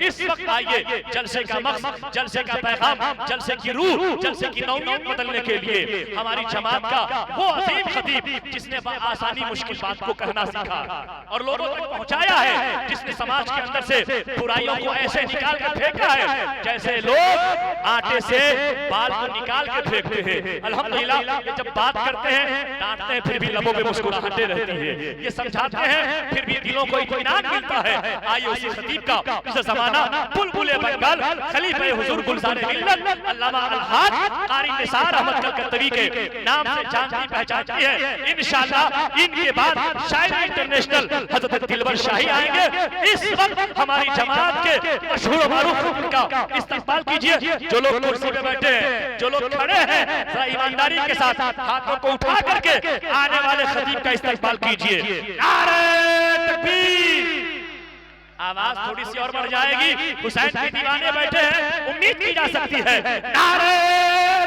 इस वक्त आइए जलसे का मकसद, जलसे का पैगाम, जलसे की रूह, जलसे की नौयत बदलने के लिए हमारी जमात का वो अजीम खतीब जिसने आसानी मुश्किल बात को कहना सीखा और लोगों तक पहुंचाया है, जिसने समाज के अंदर से बुराइयों को ऐसे निकाल कर फेंका है जैसे लोग आटे से बाल को निकाल के फेंकते हैं। अल्हम्दुलिल्लाह ये जब बात करते हैं, डांटते हैं, फिर भी लबों पे मुस्कुराहटें रहती है, ये समझाते हैं फिर भी दिलों को इत्मीनान मिलता है। आइए उसी खतीब का उस ज़माना बुलबुल बंगाल खलीफे हुजूर गुलज़ार मिल्लत अल्लामा अल-हाज कारी निसार अहमद कलकत्तवी के नाम से जानती पहचानती है। इंशाअल्लाह इनके बाद शायर इंटरनेशनल हजरत दिलबर शाही आएंगे। इस वक्त हमारी जमात के मशहूर मारूफ का इस्तकबाल कीजिए। जो लोग कुर्सी पे बैठे हैं, जो लोग खड़े हैं, जरा ईमानदारी के साथ हाथों को उठा करके आने वाले खतीब का इस्तकबाल कीजिए। नारे तकबीर। आवाज थोड़ी सी और बढ़ जाएगी, हुसैन के दीवाने बैठे हैं, उम्मीद की जा सकती है। नारे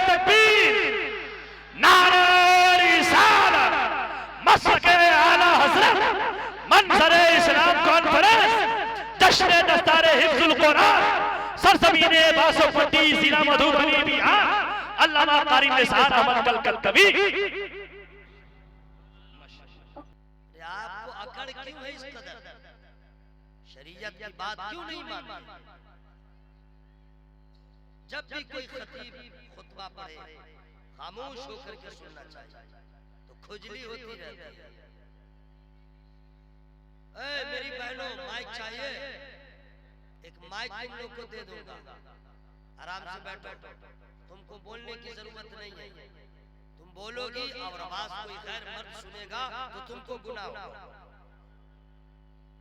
तकबीर, नारे रिसालत, मसके आला हज़रत, मंजरे इस्लाम कॉन्फ्रेंस, जश्न दस्तारे हिफ्जुल कुरान, सरजमीने बासोपट्टी जिला मधुबनी बिहार, अल्लामा कारी निसार अहमद कलकत्तवी। आपको अकड़ क्यों है इस कदर? शरीयत की बात क्यों नहीं मानते? जब भी कोई खतीब खुतबा पढ़े खामोश होकर के सुनना चाहिए, तो खुजली होती रहती है। ए मेरी बहनों, माइक चाहिए? एक माइक तुम लोग को दे दूंगा, आराम से बैठो, तुमको बोलने की जरूरत नहीं है। तुम बोलोगी और आवाज कोई गैर मर्द सुनेगा तो तुमको गुनाह होगा।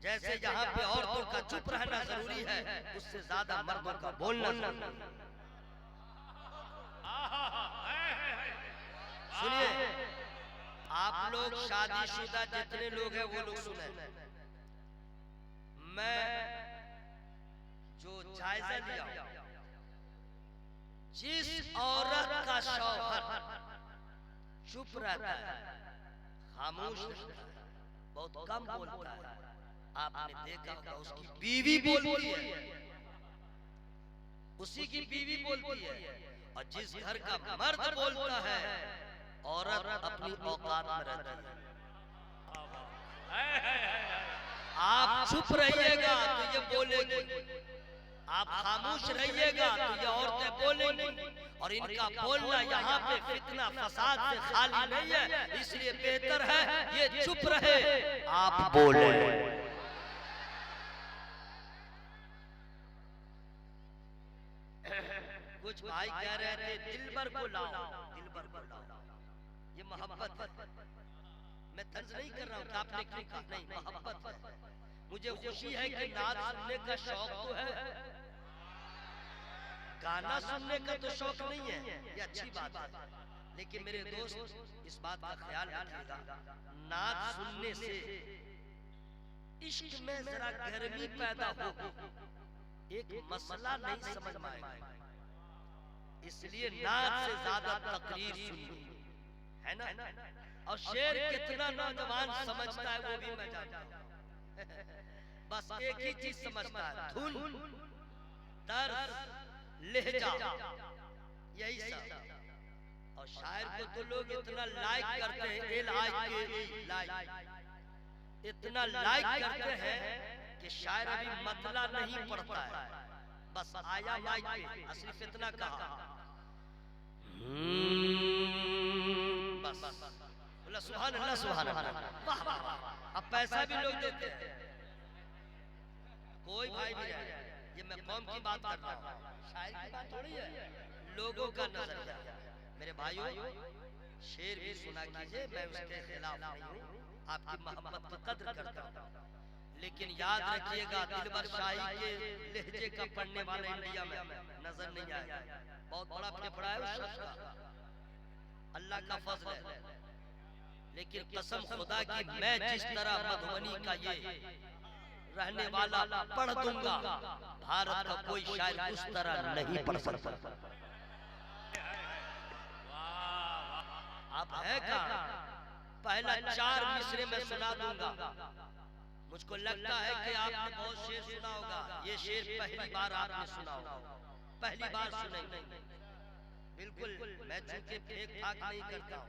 जैसे यहाँ पे औरतों का चुप रहना जरूरी है, उससे ज्यादा मर्दों का बोलना जरूरी है। सुनिए, आप लोग शादीशुदा जितने लोग हैं वो लोग सुने। मैं जो जायजा लिया, जिस औरत का शौहर चुप रहता है, खामोश रहता है, बहुत कम बोलता है, आपने देखा होगा उसकी बीवी बोलती है, उसी की बीवी बोलती है। और जिस घर का मर्द बोलता है, औरत अपनी औकात में रहती है। आप चुप रहिएगा तो ये बोलेगी, आप खामोश रहिएगा तो ये औरतें बोलेंगी। और इनका बोलना यहाँ पे फितना फसाद से खाली नहीं है, इसलिए बेहतर है ये चुप रहे, आप बोले। कुछ भाई कह रहे थे दिलबर को लाओ, दिलबर को लाओ, ये मोहब्बत है। मैं तंज नहीं कर रहा हूँ कि आपने क्यों कहा, नहीं, मोहब्बत है। मुझे खुशी है कि नाच सुनने का शौक तो है, गाना सुनने का तो शौक नहीं है, ये अच्छी बात है। लेकिन मेरे दोस्त इस बात का ख्याल रखिएगा, नाच सुनने से इश्क में जरा गर्मी पैदा हो, एक मसला नहीं समझ में आएगा। इसलिए नाच से ज्यादा तकरीर सुनिए, है ना? और शेर कितना नौजवान समझता है वो भी मैं जानता हूं। बस एक ही चीज समझता है, धुन, तर्ज, लहजा, यही सब। और शायर को तो लोग इतना लाइक करते हैं, इतना लाइक करते हैं कि शायर अभी मतला नहीं पड़ता है, बस आया माइक पे, सिर्फ इतना कहा, बस बोला सुभान अल्लाह, सुभान अल्लाह, वाह वाह वाह। अब पैसा भी लोग देते हैं, कोई भाई भी है, ये मैं कौम की बात कर रहा हूँ, शायर की बात थोड़ी है, लोगों का नजरिया। मेरे भाइयों, शेर भी सुना कीजिए, मैं उसके खिलाफ नहीं हूँ, आपकी मोहब्बत की कद्र करता हूँ। लेकिन याद रखिएगा, दिलबर शाही के लहजे का पढ़ने वाले इंडिया में नजर नहीं आएगा। बहुत बड़ा फेफड़ा है उस शख्स का, अल्लाह का फजल है। लेकिन कसम खुदा की, मैं जिस तरह मधुबनी का ये रहने वाला पढ़ दूंगा, भारत का कोई शायर उस तरह नहीं पढ़ सकता। आप है कहां? पहला 4 मिसरे में सुना दूंगा, मुझको लगता है कि आपने बहुत शेर सुना होगा, ये शेर पहली बार आपने सुना होगा, पहली बार सुनेंगे। बिल्कुल मैं चूंकि फेक फाक नहीं करता हूँ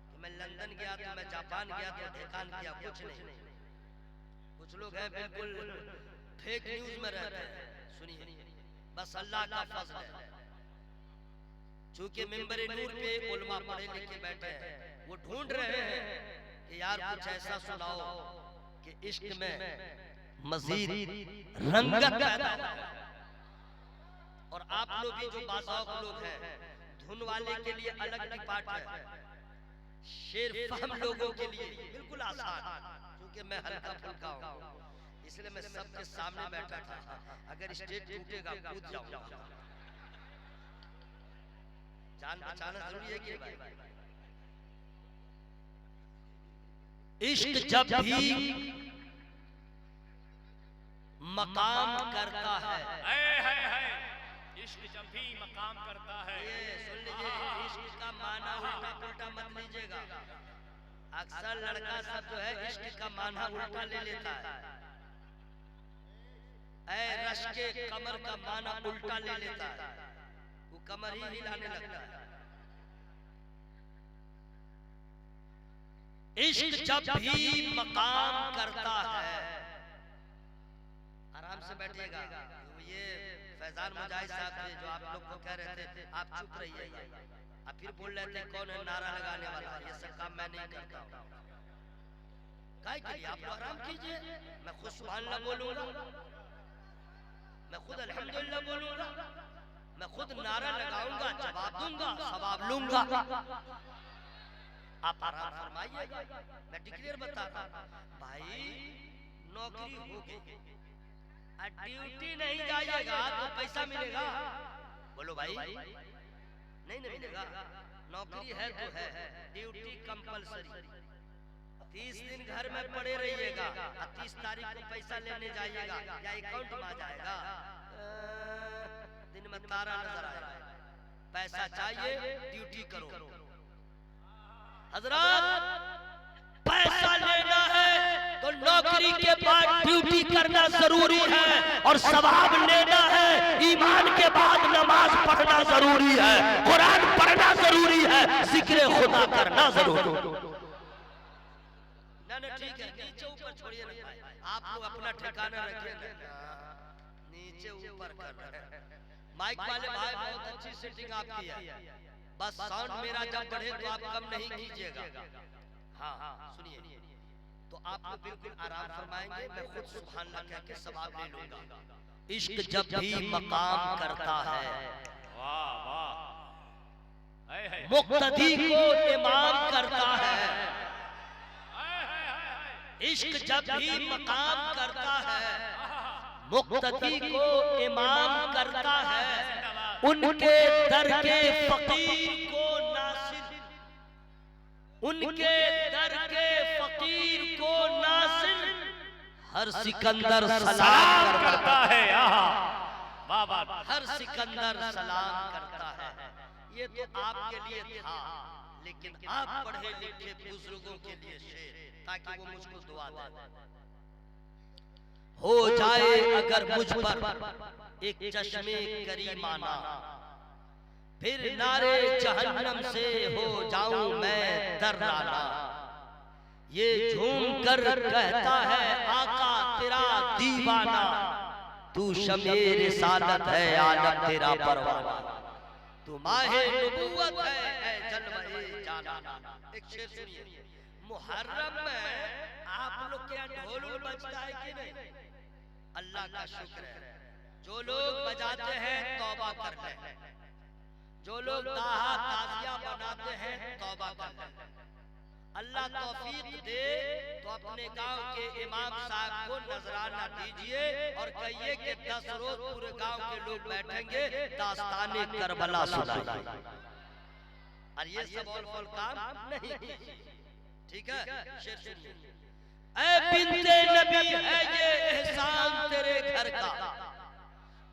कि मैं लंदन गया तो मैं जापान गया तो ढेकान किया, कुछ नहीं। कुछ लोग हैं बिल्कुल फेक न्यूज में रहते हैं। सुनिए, बस अल्लाह का फज़ल है, चूंकि मिंबर नूर पे उलमा पढ़े लिखे बैठे हैं, वो ढूंढ रहे हैं कि यार कुछ ऐसा सुनाओ कि इश्क में मजीद रंगत पैदा हो। और आप लोग भी जो बाज़ौक़ लोग हैं, धुन वाले के लिए अलग डिपार्ट है, शेर फहम लोगों के लिए बिल्कुल आसान, क्योंकि मैं हल्का फुल्का हूँ, इसलिए मैं सबके सामने बैठा था। अगर स्टेज टूटेगा कूद जाऊंगा। जान बचाना जरूरी है कि भाई? इश्क जब भी मकाम करता है, इश्क जब भी मकाम करता है, ये सुन लीजिए, इश्क का माना उल्टा पुल्टा मत लीजिएगा। अक्सर लड़का सब जो है इश्क का माना उल्टा ले लेता है। ऐ रश के कमर का माना उल्टा ले लेता है, वो कमर ही हिलाने लगता है। इश्क जब भी मकाम करता है, आराम से बैठिएगा। ये फैजान मुजाहिद साहब थे जो आप लोग को कह रहे थे आप चुप रहिए, आप फिर बोल रहे थे कौन है नारा लगाने वाला। ये सब काम मैं नहीं करता हूँ। काहे के लिए? आप लोग आराम कीजिए। मैं खुद सुभानअल्लाह बोलूंगा, मैं खुद अल्हम्दुलिल्लाह बोलूंगा, मैं खुद नारा लगाऊंगा, जवाब दूंगा, सवाब लूंगा। आप आराम फरमाइएगा। मैं डिक्लेयर बताता हूं भाई, नौकरी होगी, ड्यूटी नहीं जाइएगा तो पैसा मिलेगा। बोलो भाई, नहीं मिलेगा। नौकरी है तो है, ड्यूटी कंपलसरी। 30 दिन घर में पड़े रहिएगा, 30 तारीख को पैसा लेने जाइएगा या अकाउंट में आ जाएगा, दिन में तारा नजर आएगा। पैसा चाहिए, ड्यूटी करो। हजरत, पैसा लेना है तो नौकरी के बाद ड्यूटी करना जरूरी है, और सवाब लेना है ईमान के बाद नमाज पढ़ना जरूरी है, कुरान पढ़ना जरूरी है, जिक्र खुदा करना जरूरी है। ना ठीक है, नीचे ऊपर छोड़िए ना भाई, आप लोग अपना ठिकाना रखिए। नीचे ऊपर कर रहे हैं माइक वाले भाई, बहुत अच्छी सेटिंग आपकी है। बस साउंड मेरा जब बढ़े तो आप कम नहीं कीजिएगा। हाँ सुनिए, तो आप लोग बिल्कुल आराम फरमाएंगे, मैं खुद सुभानअल्लाह कह के सवाब ले लूंगा। इश्क जब भी मकाम करता है, वाह वाह, मुक्तदी को इमाम करता है। इश्क जब भी मकाम करता है, मुक्तदी को इमाम करता है। उनके दर के फकीर को नासिर, उनके दर के फकीर को नासिर, हर सिकंदर सलाम करता है। हर सिकंदर सलाम करता है। ये तो आपके लिए था, लेकिन आप पढ़े लिखे बुजुर्गों के लिए शेर, ताकि वो मुझको दुआ दे। हो जाए अगर मुझ पर एक चश्मे करीमाना, फिर नारे जहन्नम से हो जाऊं मैं दर्राना। ये झूम कर कहता है आका तेरा दीवाना, तू शमे रिसालत है आलम तेरा परवाना, तू माहे नबूवत है ऐ जलवे जाना। एक शेर सुनिए, मुहर्रम में आप लोग के यहाँ ढोल बजता है कि नहीं? अल्लाह का शुक्र है, जो लोग बजाते हैं तौबा कर ले, जो लोग दाहा ताजिया बनाते हैं तौबा कर ले। अल्लाह तौफीक दे तो अपने गांव के इमाम साहब को नजराना दीजिए और कहिए कि 10 रोज पूरे गांव के लोग बैठेंगे, दास्ताने करबला सुनाएंगे। और ये सब और काम नहीं, ठीक है? शेर सुनिए, ऐ बिन्ते नबी है ये एहसान तेरे घर का,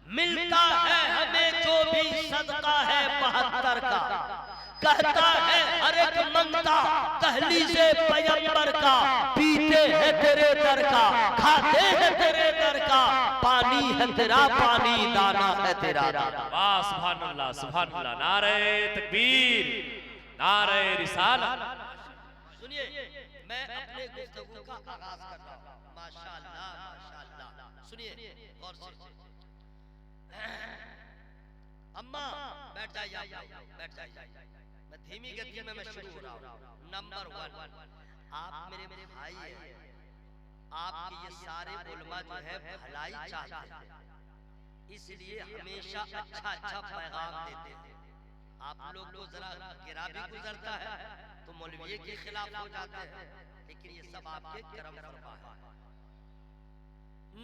मिलता है हमें जो भी सदका है 72 का। कहता है हर एक मंगता दहलीज़े पैगंबर का, पीते हैं तेरे दर का, खाते हैं तेरे दर का, पानी है तेरा पानी, दाना है तेरा दाना। वाह सुभान अल्लाह सुभान अल्लाह, नारे तकबीर नारे रिसालत। सुनिए मैं अपने गुफ्तगू का आगाज कर रहा हूँ। माशाअल्लाह माशाअल्लाह, सुनिए गौर से। अम्मा बैठ जाइए, बैठ जाइए, मैं धीमी गति में मैं शुरू हो रहा हूँ। नंबर 1, आप मेरे भाई हैं, आपके ये सारे उलमा जो है भलाई चाहते हैं, इसलिए हमेशा अच्छा अच्छा पैगाम देते हैं। आप लोग को जरा गिरा भी गुजरता है तो मौलवी के खिलाफ हो जाते हैं, लेकिन ये सब आपके करम फरमा है।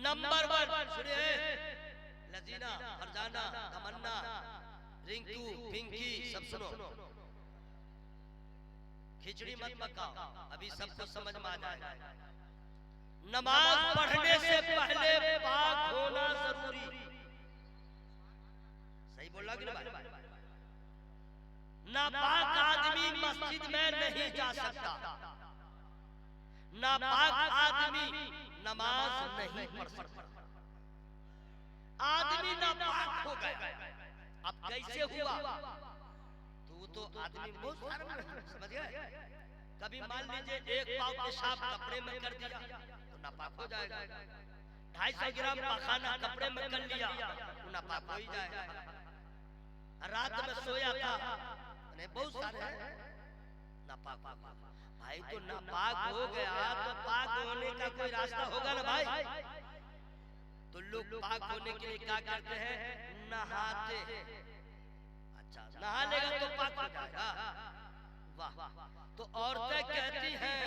नंबर 1 सुनिए, लजीना, फरजाना, तमन्ना, रिंकू, पिंकी, सब सुनो। खिचड़ी मत पकाओ, अभी सबको समझ में आ जाएगा। नमाज पढ़ने से पहले पाक होना जरूरी। सही बोला कि नहीं? नापाक आदमी मस्जिद में नहीं जा सकता, नापाक आदमी नमाज नहीं पढ़ सकता। आदमी नापाक हो गया, अब कैसे हुआ? तो आदमी बहुत सारा समझ गए। कभी मान लीजिए एक पाव पेशाब कपड़े में कर दिया तो नापाक हो जाएगा। 250 ग्राम पखाना कपड़े में कर लिया तो नापाक हो ही जाएगा। रात में सोया था, बहुत सारे नापाक। भाई तो नापाक हो गया तो पाक होने का कोई रास्ता होगा ना भाई? तो लोग पाक होने के लिए क्या करते हैं? नहाते। अच्छा नहा लेगा तो पाक हो जाएगा। वाह, तो औरतें कहती हैं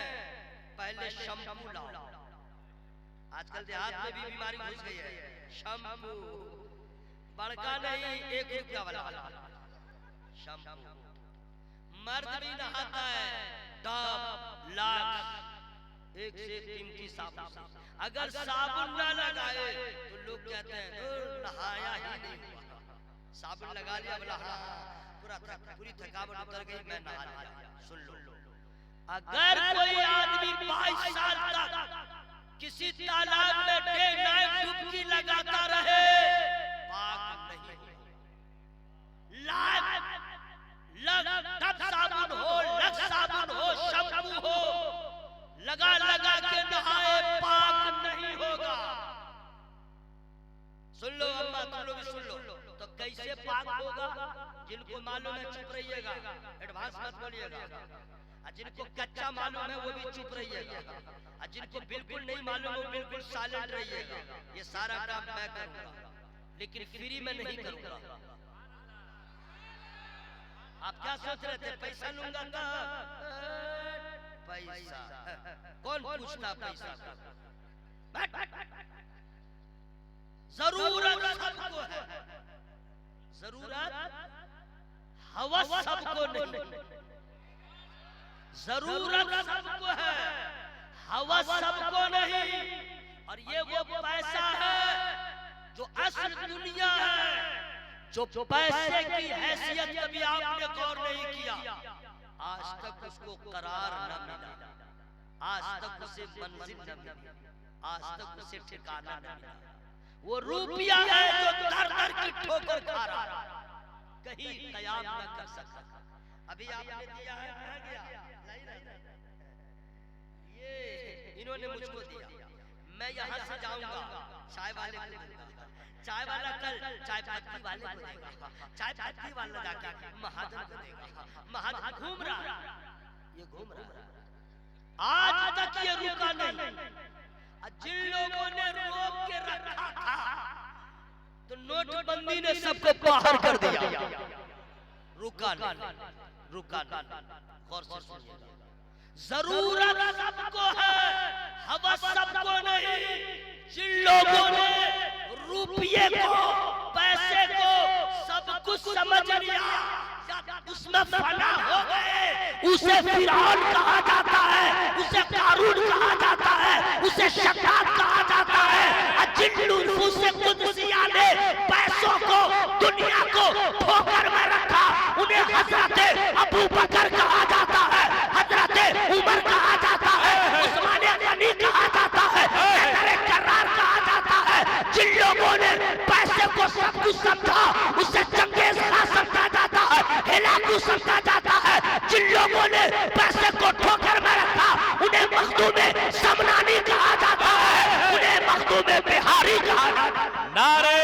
पहले शैम्पू लाओ। आजकल देहात में भी बीमारी घुस गई है। शैम्पू बड़का नहीं, 1 रुपया वाला शैम्पू। मर्द भी नहाता है डब, लक्स, एक से कीमती साबुन। अगर साबुन ना लगाए तो लोग कहते हैं नहाया ही नहीं हुआ। साबुन लगा लिया, बोला हाँ पूरी थकावट उतर गई, मैं नहा लिया। सुन लो, अगर कोई आदमी 22 साल तक किसी तालाब में डे नाइट डुबकी लगाता रहे, पाक नहीं हो। तब साबुन हो, लक्स साबुन हो, शैम्पू हो, लगा लगा के नहाए, पाक नहीं होगा। सुन लो अम्मा, तुम लोग भी सुन लो। तो कैसे पाक होगा? जिनको मालूम है चुप रहिएगा, एडवांस मत बोलिएगा। जिनको कच्चा मालूम है वो भी चुप रहिएगा, और जिनको बिल्कुल नहीं मालूम है वो बिल्कुल साइलेंट रहिएगा। ये सारा काम मैं करूंगा, लेकिन फ्री में नहीं करूंगा। आप क्या सोच रहे थे? पैसा लूंगा तो पैसा कौन पूछता? पैसा जरूरत सबको है, जरूरत हवस सबको नहीं। जरूरत सबको है, हवस सबको नहीं। और ये वो पैसा है जो असल दुनिया है, जो पैसे की हैसियत कभी आपने गौर नहीं किया। आज तक उसको करार न मिला, आज तक उसे मंजिल न मिली, आज तक उसे ठिकाना न मिला। वो रुपया है जो दर दर की ठोकर खा रहा, कहीं कयाम न कर सकता। अभी आपने दिया है, कहाँ गया? ये इन्होंने मुझको दिया, मैं यहाँ से जाऊंगा चाय वाले को दूंगा, चाय वाला कल चाय पत्ती वाले को देगा, चाय पत्ती वाला जाके महाजन को देगा। महाजन घूम रहा, ये घूम रहा, आज तक ये रुका नहीं। जिन लोगों ने रोक के रखा था तो नोटबंदी ने सबको बाहर कर दिया। रुका नहीं, रुका नहीं। गौर से सुनिएगा, जरूरत सबको है, हवस सबको नहीं। जिन लोगों ने रुपये को, पैसे को सब कुछ समझ लिया, उसमें फना हो गए, उसे फिरौन कहा जाता है, उसे कारून कहा जाता है, उसे शद्दाद कहा जाता है। जिन नुफूसे कुदसिया ने पैसों को, दुनिया को ठोकर में रखा, उन्हें हजरत अबू बदकू समझा उसे चंगेज खां समझा जाता है, हिलाकू समझा जाता है। जिन लोगों ने पैसे को ठोकर में रखा उन्हें मखदूमे समनानी कहा जाता है, उन्हें मखदूमे बिहारी कहा जाता है। नारे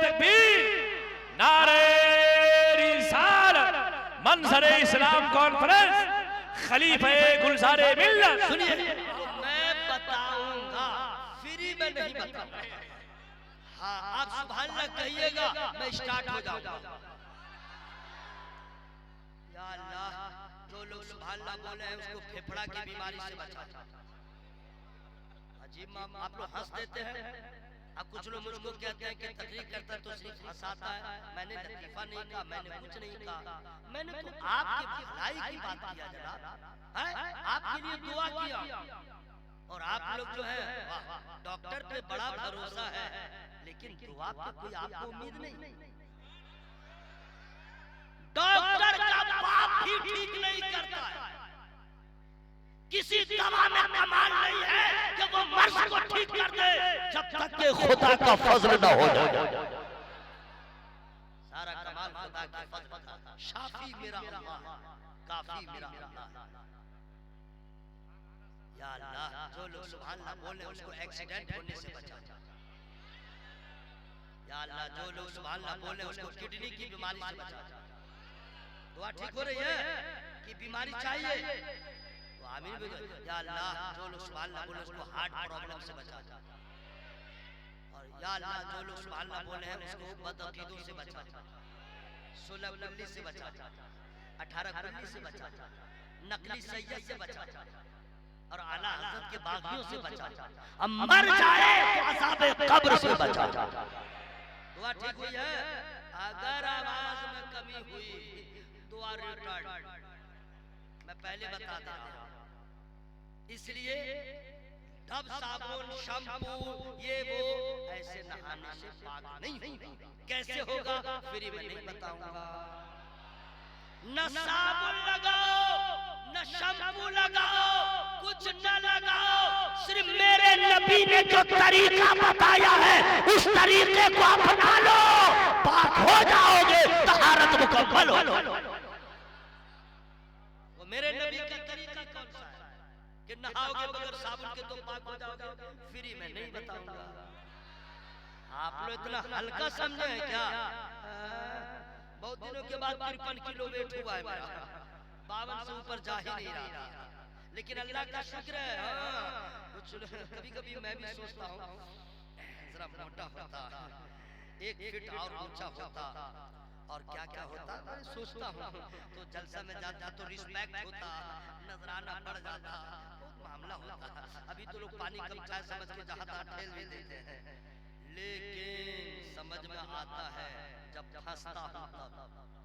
तकबीर, नारे रिसालत, मंजर इस्लाम कॉन्फ्रेंस, खलीफे गुलजारे मिल्लत। सुनिए, तो मैं बताऊंगा, फ्री में नहीं बताऊंगा। हाँ, आप सुभान अल्लाह कहिएगा, मैं स्टार्ट हो जाऊंगा। या अल्लाह, जो लोग सुभान अल्लाह बोले हैं उसको फेफड़ा की बीमारी से बचा। अजीब आप लोग हंस देते हैं। अब कुछ लोग मुझको कहते हैं कि तकरीर करता तो सिर्फ हंसाता है। मैंने लतीफा नहीं कहा, मैंने कुछ नहीं कहा, मैंने तो आपकी भलाई की बात किया जनाब, आपके लिए दुआ किया। और आप लोग जो है डॉक्टर पे बड़ा भरोसा है, लेकिन दुआ पे कोई आपको उम्मीद नहीं। डॉक्टर का बाप भी ठीक नहीं करता है। किसी दवा में कमाल नहीं है कि वो मर्ज को ठीक कर दे, जब तक के खुदा का फजल न हो जाए। सारा कमाल खुदा के फजल का। शाफी मेरा अल्लाह, काफी मेरा अल्लाह। या अल्लाह, जो लोग सुभान अल्लाह बोले उसको एक्सीडेंट होने से बचा। या अल्लाह, जो लोग सुभान अल्लाह बोले उसको किडनी की बीमारी से बचा। दुआ ठीक हो रही है कि बीमारी चाहिए तो आमीन बोलो। या अल्लाह, जो लोग सुभान अल्लाह बोले उसको हार्ट प्रॉब्लम से बचा। और या अल्लाह, जो लोग सुभान अल्लाह बोले हैं उसको बदअकीदों से बचा, सुलह कुल्ली से बचा, 18 कुल्ली से बचा, नकली सैयद से बचा, और आला हज़रत के बागियों से बचा। अब मर जाए तो अज़ाब कब्र से बचा। दुआ ठीक हुई है। अगर आवाज में कमी हुई, दुआ रिटर्न, मैं पहले बता दे रहा हूं। इसलिए डब, साबुन, शैम्पू, ये वो ऐसे नहाने से पाक नहीं होगा। कैसे होगा फ्री में नहीं बताऊंगा। न साबुन लगाओ, न शैम्पू लगाओ, कुछ न लगाओ, सिर्फ मेरे नबी ने जो तरीका बताया है उस तरीके को अपना लो, पाक हो जाओगे, तहारत मुकम्मल हो। वो मेरे नबी का तरीका कौन सा है कि नहाओगे बगैर साबुन के तो पाक हो जाओगे? फ्री में नहीं बताऊंगा। आप लोग इतना हल्का समझे हैं क्या? बहुत दिनों के बाद 53 किलो वेट हुआ है मेरा, 52 से ऊपर जा ही नहीं रहा, लेकिन अल्लाह का शुक्र है। कभी कभी मैं भी सोचता हूँ जरा मोटा होता, 1 फीट और ऊंचा होता और क्या क्या होता, मैं सोचता हूँ तो जलसा में जाता तो रिस्पेक्ट होता, नजराना बढ़ जाता, बहुत मामला होता। अभी तो लोग पानी कम चाय समझ के जहाँ तहाँ ठेल भी देते हैं, लेकिन समझ में आता है जब फंसता हूँ तब।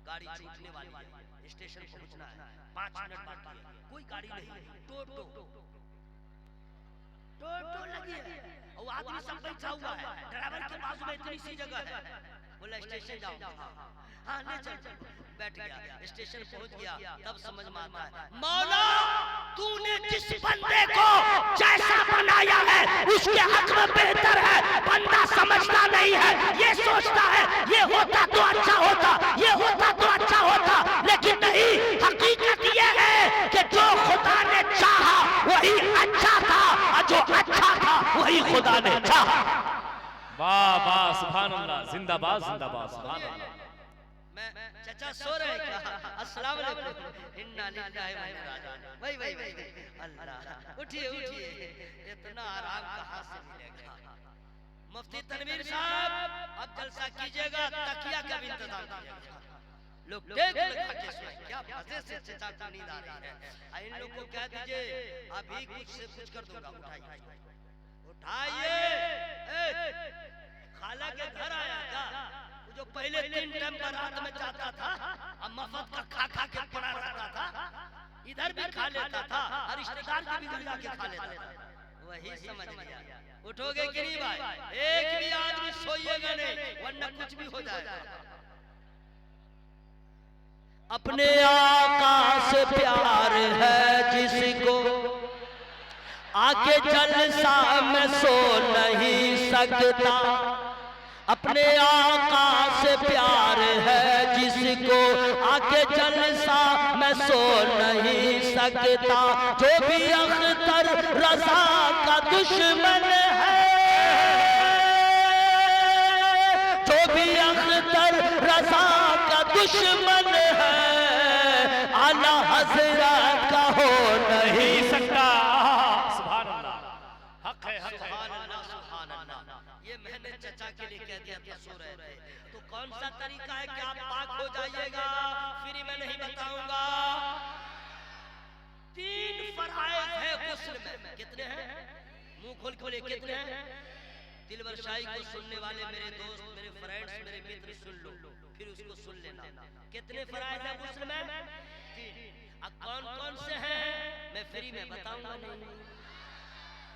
गाड़ी छूटने वाली है, स्टेशन पहुंचना है, 5 मिनट बाकी है, कोई गाड़ी नहीं, टोटो लगी है और आदमी सब बैठा हुआ है, ड्राइवर के बाजू में इतनी सी जगह है, बोला स्टेशन जाओ, हाँ ले चल, बैठ गया, स्टेशन पहुंच गया, तब समझ में आता है मौला तूने जिस बंदे को जैसा बनाया है उसके हक में बेहतर है। बंदा समझता नहीं है, ये सोचता है ये होता तो अच्छा होता, ये होता तो अच्छा होता, लेकिन नहीं, हकीकत ये है कि जो खुदा ने चाहा वही अच्छा था और जो अच्छा था वही खुदा ने चाहा। वाह वाह, सुभान अल्लाह, जिंदाबाद जिंदाबाद, सुभान अल्लाह। मैं चाचा सो रहे हैं क्या? अस्सलाम वालेकुम, इन्ना लिल्लाहि व इन्ना इलैहि राजिऊन। वही अल्लाह, उठिए उठिए, इतना आराम कहाँ से मिलेगा? मुफ्ती तनवीर साहब अब जलसा कीजिएगा, तकिया का भी इंतजाम कीजिएगा, लोग देख लगा के सोए, क्या मजे से चाचा को नींद आ रही है। इन लोग को कह दीजिए अभी कुछ से कुछ कर दूंगा, उठाइए उठाइए। खाला के घर आया क्या? जो पहले 3 टाइम बारात में जाता था, अब मफत का खा खा के पड़ा रहता था, इधर भी खा लेता था और रिश्तेदार के भी घर जाके खा लेता था, वही समझ लिया। उठोगे कि नहीं भाई? एक भी आदमी सोइएगा नहीं, वरना कुछ भी हो जाएगा। अपने आका से प्यार है जिसको, आके जलसा में सो नहीं सकता, अपने आका से प्यार है जिसको आके जलसा मैं सो नहीं सकता। जो भी अख्तर रजा का दुश्मन है, जो भी अख्तर रजा का दुश्मन है, आला हजरत का हो नहीं सकता। सुभान अल्लाह, हक है, हक है। सुभान अल्लाह, सुभान अल्लाह। ये मैंने चचा के लिए कह दिया था, सो रहे थे। तो कौन सा तरीका है कि आप पाक हो जाइएगा? फ्री में नहीं बताऊंगा। 3 फराइज है गुस्ल में। कितने हैं? मुंह खोल खोले कितने हैं? दिलबर शाही को सुनने वाले मेरे दोस्त, मेरे फ्रेंड्स, मेरे मित्र सुन लो, फिर उसको सुन लेना। कितने फराइज है गुस्ल में? 3। अब कौन कौन से हैं मैं फ्री में बताऊंगा नहीं।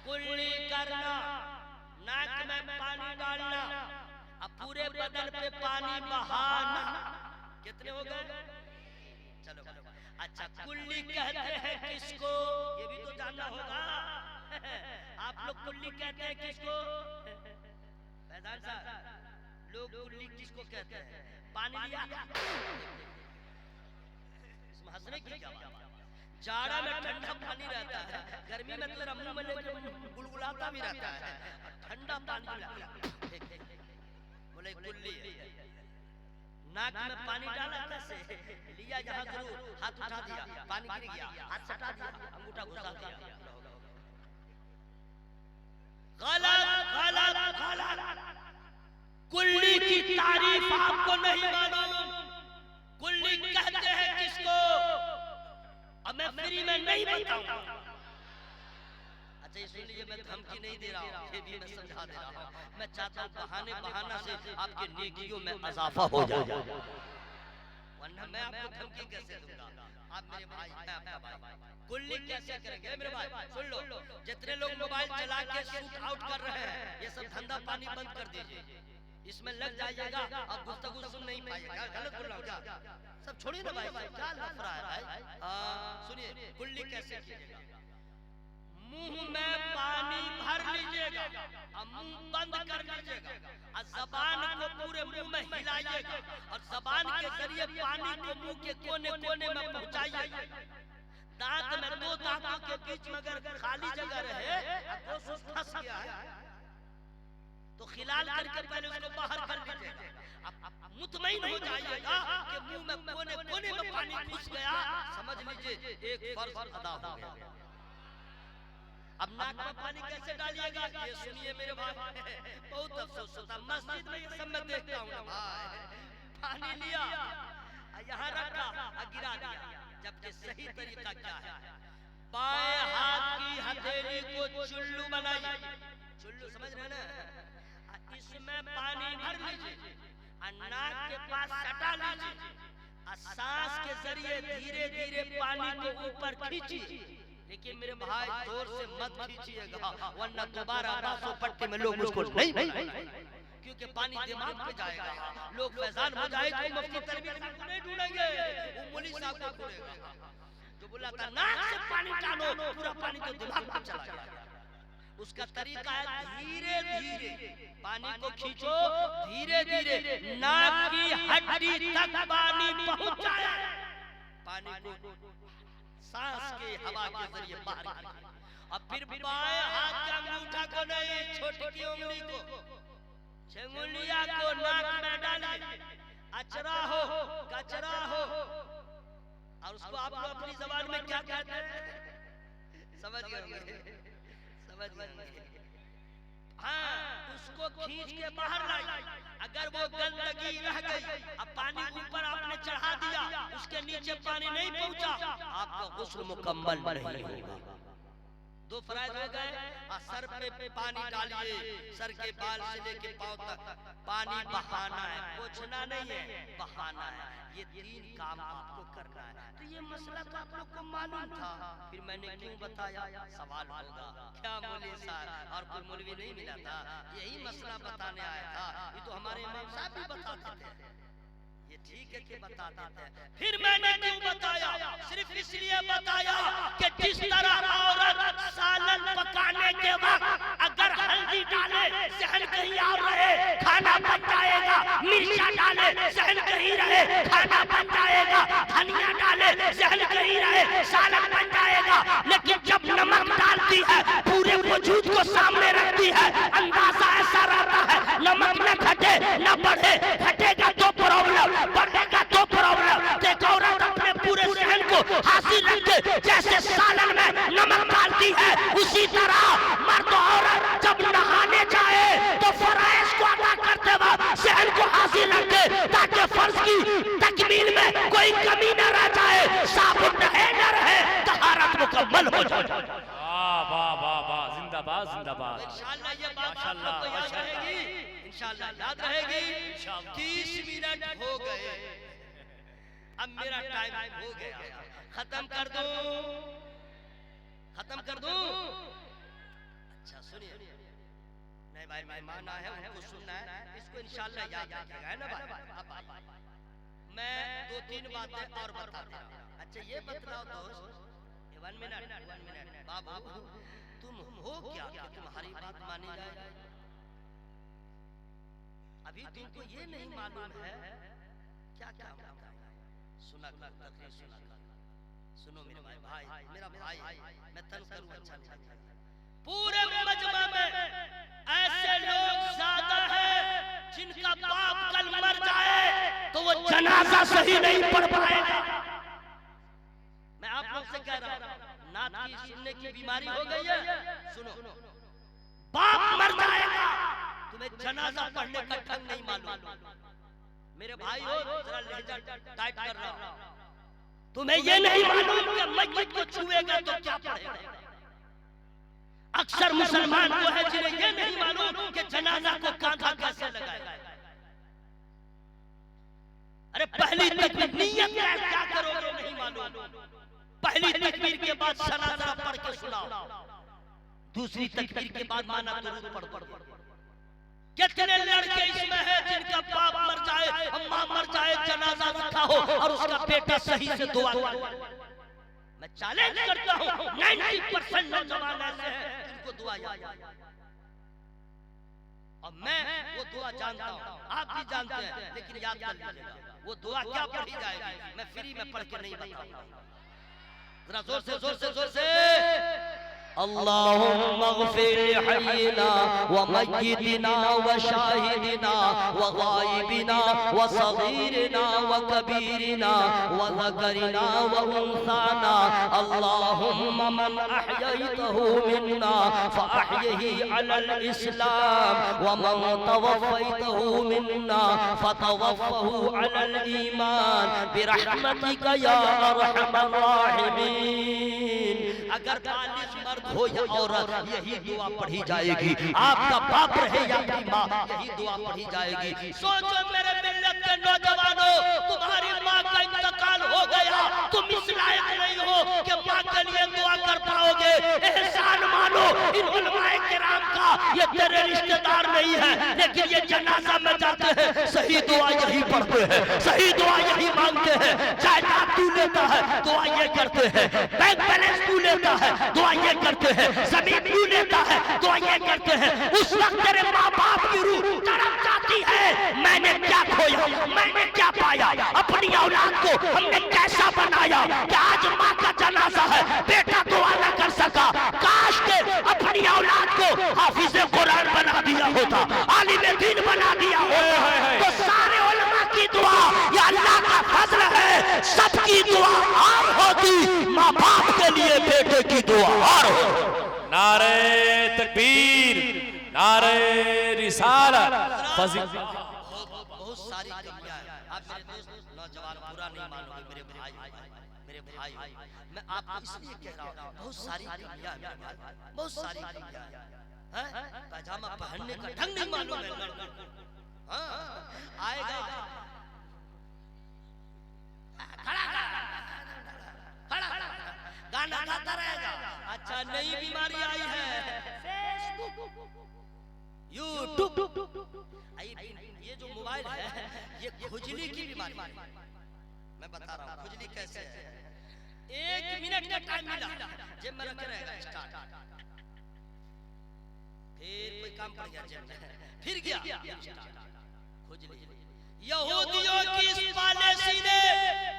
कुल्ली करना, नाक में पानी डालना, अब पूरे बदन पे पानी बहाना। कितने हो गए? चलो अच्छा, कुल्ली कहते हैं किसको? ये भी तो जानना होगा। आप लोग कुल्ली कहते हैं किसको? फैजान साहब, लोग कुल्ली किसको कहते हैं? पानी लिया, इसमें हंसने की क्या बात? जाड़ा में ठंडा पानी रहता है, गर्मी में तेरा मुंह में लेके गुलगुलाता भी रहता है, ठंडा पानी बोले कुल्ली है। नाक में पानी डाला कैसे? लिया जहां जरूर, हाथ उठा दिया, पानी गिर गया, हाथ सटा दिया, अंगूठा घुसा दिया। गलत गलत गलत। कुल्ली की तारीफ आपको नहीं मालूम। कुल्ली कहते हैं किसको? अब मैं फ्री में नहीं बताऊंगा। अच्छा ये सुन लीजिए, मैं धमकी नहीं दे रहा हूँ, ये भी मैं समझा दे रहा हूँ। मैं चाहता हूँ बहाने बहाना से आपके नेकियों में इजाफा हो जाए, वरना मैं आपको धमकी कैसे दूंगा? आप मेरे भाई, मैं आपका भाई। कुल्ली कैसे करेंगे मेरे भाई? सुन लो, जितने लोग मोबाइल चला के शूट आउट कर रहे हैं, ये सब धंधा पानी बंद कर दीजिए। इसमें लग जाइएगा और गुफ्तगू सुन नहीं पाइएगा। गलत बोल रहा हूँ क्या? सब छोड़िए ना भाई, क्या लफड़ा है भाई? सुनिए, कुल्ली कैसे कीजिएगा? मुंह में पानी भर लीजिएगा और मुंह बंद कर लीजिएगा और जबान को पूरे मुंह में हिलाइएगा और जबान के जरिए पानी को मुंह के कोने कोने में पहुंचाइएगा। दांत में 2 दांतों के बीच में अगर खाली जगह रहे, वो फंस गया है तो खिलाल करके पहले उसको बाहर कर लीजिएगा। अब मुतमईन हो जाइएगा कि मुंह में कोने कोने में पानी घुस गया, समझ लीजिए एक फर्ज अदा हो गया। अब नाक में पानी कैसे डालिएगा? ये सुनिए मेरे भाई, बहुत अफसोस होता है, मस्जिद में ये सब मैं देखता हूँ भाई। पानी लिया, यहाँ रखा और गिरा दिया, जबकि सही तरीका क्या है? बाएं हाथ की हथेली को चुल्लू बनाइए। चुल्लू समझ रहे ना? इसमें पानी भर लीजिए और नाक के पास सटा लीजिए और सांस के जरिए धीरे धीरे पानी को ऊपर खींचिए। लेकिन मेरे भाई जोर से मत खींचिएगा, वरना दोबारा 200 पट्टे में लोग मुझको नहीं, क्योंकि पानी दिमाग पे जाएगा। लोग फैजान हो जाए तो मुफ्ती तरबियत साहब को नहीं ढूंढेंगे, वो मौलवी साहब को ढूंढेगा। जो बोला था नाक से पानी टानो, पूरा पानी तो दिमाग पे चला गया। उसका तरीका है धीरे धीरे पानी को खींचो, धीरे धीरे नाक की हड्डी तक पानी पहुंच जाए। पानी को सांस के हवा के जरिए बाहर करिए और फिर बाएं हाथ का अंगूठा को नहीं, छोटी की उंगली को, छंगुलिया को नाक में डालिए। अचरा हो कचरा हो, और उसको आप लोग अपनी जबान में क्या कहते हैं? समझ गए? समझ गए? हाँ, उसको खींच के बाहर लाइए। अगर वो गंदगी रह गई, अब पानी ऊपर आपने चढ़ा दिया, उसके नीचे पानी नहीं पहुंचा, आपका गुस्ल मुकम्मल नहीं होगा। 2 फराइज हो गए। सर पे पानी डालिए, सर के बाल से लेके पांव तक पानी बहाना है, पोंछना नहीं है, बहाना है। ये 3 काम आपको करना है। तो ये मसला तो आप लोग को मालूम था, फिर मैंने क्यों बताया? सवाल होगा क्या मौलवी साहब और कोई मौलवी नहीं मिला था? यही मसला बताने आया था। ये तो हमारे इमाम साहब भी बताते थे। ये ठीक है कि बता देते हैं। फिर मैंने क्यों बताया? सिर्फ इसलिए बताया कि जिस तरह औरत सालन पकाने के वक्त अगर हल्दी हल्दी डाले सहन कहीं और रहे खाना बन जाएगा, मिर्चा डाले सहन कहीं रहे खाना बन जाएगा, धनिया डाले सहन कहीं रहे सालन बन जाएगा। लेकिन जब नमक डालती है पूरे वजूद को सामने रखती है, अंदाजा ऐसा रहता है नमक न घटे न बढ़े, घटेगा तो प्रॉब्लम, बढ़ेगा तो प्रॉब्लम। एक औरत अपने पूरे सहन को हासिल रखे जैसे सालन में नमक डालती है, उसी तरह मर्द औरत जब नहाने जाए तो फराइज को अदा करते वक्त सहन को हासिल रखे ताकि फर्ज की तकमील में कोई कमी न रह जाए, साबुन रहे न रहे, तहारत मुकम्मल हो जाए। वाह वाह वाह वाह, जिंदाबाद जिंदाबाद। इंशाअल्लाह ये बात आपको याद रहेगी, इंशाअल्लाह याद रहेगी। 30 मिनट हो गए, अब मेरा टाइम हो गया, खत्म कर दूं, खत्म कर दूं। अच्छा सुनिए, नहीं भाई मेहमान आए हैं उनको सुनना है, इसको इंशाअल्लाह याद रखिएगा, है ना भाई। मैं 2-3 बातें और बता दूं। अच्छा ये बतलाओ दोस्त, 1 मिनट बाबू, तुम हो क्या कि तुम्हारी बात मानी जाए? अभी तुमको ये नहीं मालूम है क्या क्या सुना कर तकरीर सुना कर। सुनो मेरे भाई, मेरा भाई, मैं तन करूं अच्छा नहीं। पूरे मजमा में ऐसे लोग ज्यादा हैं जिनका बाप कल मर जाए तो वो जनाजा सही नहीं पढ़ पाएगा। मैं आप लोग से कह रहा हूं, नात की सुनने की बीमारी हो गई है। सुनो, बाप मर जाएगा, तुम्हें जनाजा पढ़ने का ढंग नहीं मालूम। मेरे भाई हो, जरा लहजा टाइट कर रहा हूं, तुम्हें ये नहीं मालूम कि मस्जिद को छुएगा तो क्या पढ़ेगा। अक्सर मुसलमान वो है जिन्हें ये नहीं मालूम कि जनाजा को कांधा कैसे लगाएगा। अरे पहली तकबीर नियत क्या करोगे नहीं मालूम, पहली तकबीर के बाद सना पढ़ के सुनाओ, दूसरी तकबीर के बाद माना दुरूद पढ़। कितने लड़के इसमें हैं जिनका बाप मर जाए, अम्मा मर जाए, जनाजा रखा हो और उसका बेटा सही से दुआ करे। मैं चैलेंज करता हूं 90% नौजवान ऐसे हैं जिनको दुआ याद है, और मैं वो दुआ जानता हूं, आप भी जानते हैं, लेकिन याद कर लीजिएगा वो दुआ क्या पढ़ी जाएगी, मैं फ्री में पढ़ के नहीं बताऊंगा। जरा जोर से अल्लाहुम्मा ग़फिर लिहय्यिना व मय्यितिना व शाहिदिना व गायबिना व सगीरिना व कबीरिना व ज़करिना व उन्साना। अल्लाहुम्मा मन अहयैतहु मिन्ना फ़अहयिही अलल इस्लाम व मन तवफ़्फ़ैतहु मिन्ना फ़तवफ़्फ़हु अलल ईमान बिरहमतिका या अरहमर राहिमीन। अगर बालिग़ मर्द हो या औरत, यही दुआ पढ़ी जाएगी। आपका बाप रहे या आपकी माँ, यही दुआ पढ़ी जाएगी। सोचो मेरे मिल्लत के नौजवानों, तुम्हारी माँ का इंतकाल हो गया, तुम इस लायक नहीं हो कि माँ के लिए दुआ कर पाओगे। एहसान मानो इन उलमाए किराम का, ये तेरे रिश्तेदार नहीं है, लेकिन ये जनाजा में जाते हैं, सही दुआ यही पढ़ते हैं, सही दुआ यही मांगते हैं। जायदाद तू लेता है, दुआ ये करते हैं। बैंक बैलेंस तू लेता है, दुआ ये करते हैं। जमीन तू लेता है, दुआ ये करते हैं। उस वक्त तेरे माँ बाप की रूह तड़प जाती है, मैंने क्या खोया, मैंने क्या पाया, अपनी औलाद को हमने कैसा बनाया कि आज माँ का जनाजा है, बेटा दुआ न कर सका। काश के अपनी औलाद को हाफिज़े कुरान बना दिया होता, आलिम दीन बना दिया होता, तो सारे उलमा की दुआ या अल्लाह का फजल है, सबकी दुआ और होती, माँ बाप के लिए बेटे की दुआ और हो। नारे तकबीर, नारे रिसालत। बहुत सारी कमियां हैं। आप मेरे दोस्त नौजवान बुरा नहीं मानोगे, मेरे भाई, मैं आपको इसलिए कह रहा हूँ, बहुत सारी कमियां हैं, बहुत सारी कमियां हैं। पैजामा पहनने का ढंग नहीं मालूम है लड़कों को। आएगा खड़ा गाना गाता रहेगा। अच्छा नई बीमारी आई है, फेसबुक, यूट्यूब, ये जो मोबाइल है, ये खुजली की बीमारी। मैं बता रहा हूँ खुजली कैसे है। 1 मिनट का टाइम मिला, जेब में रखे रहेगा स्टार्ट, फिर कोई काम पड़ गया जेब में, फिर गया खोज ली। यहूदियों की इस पॉलिसी ने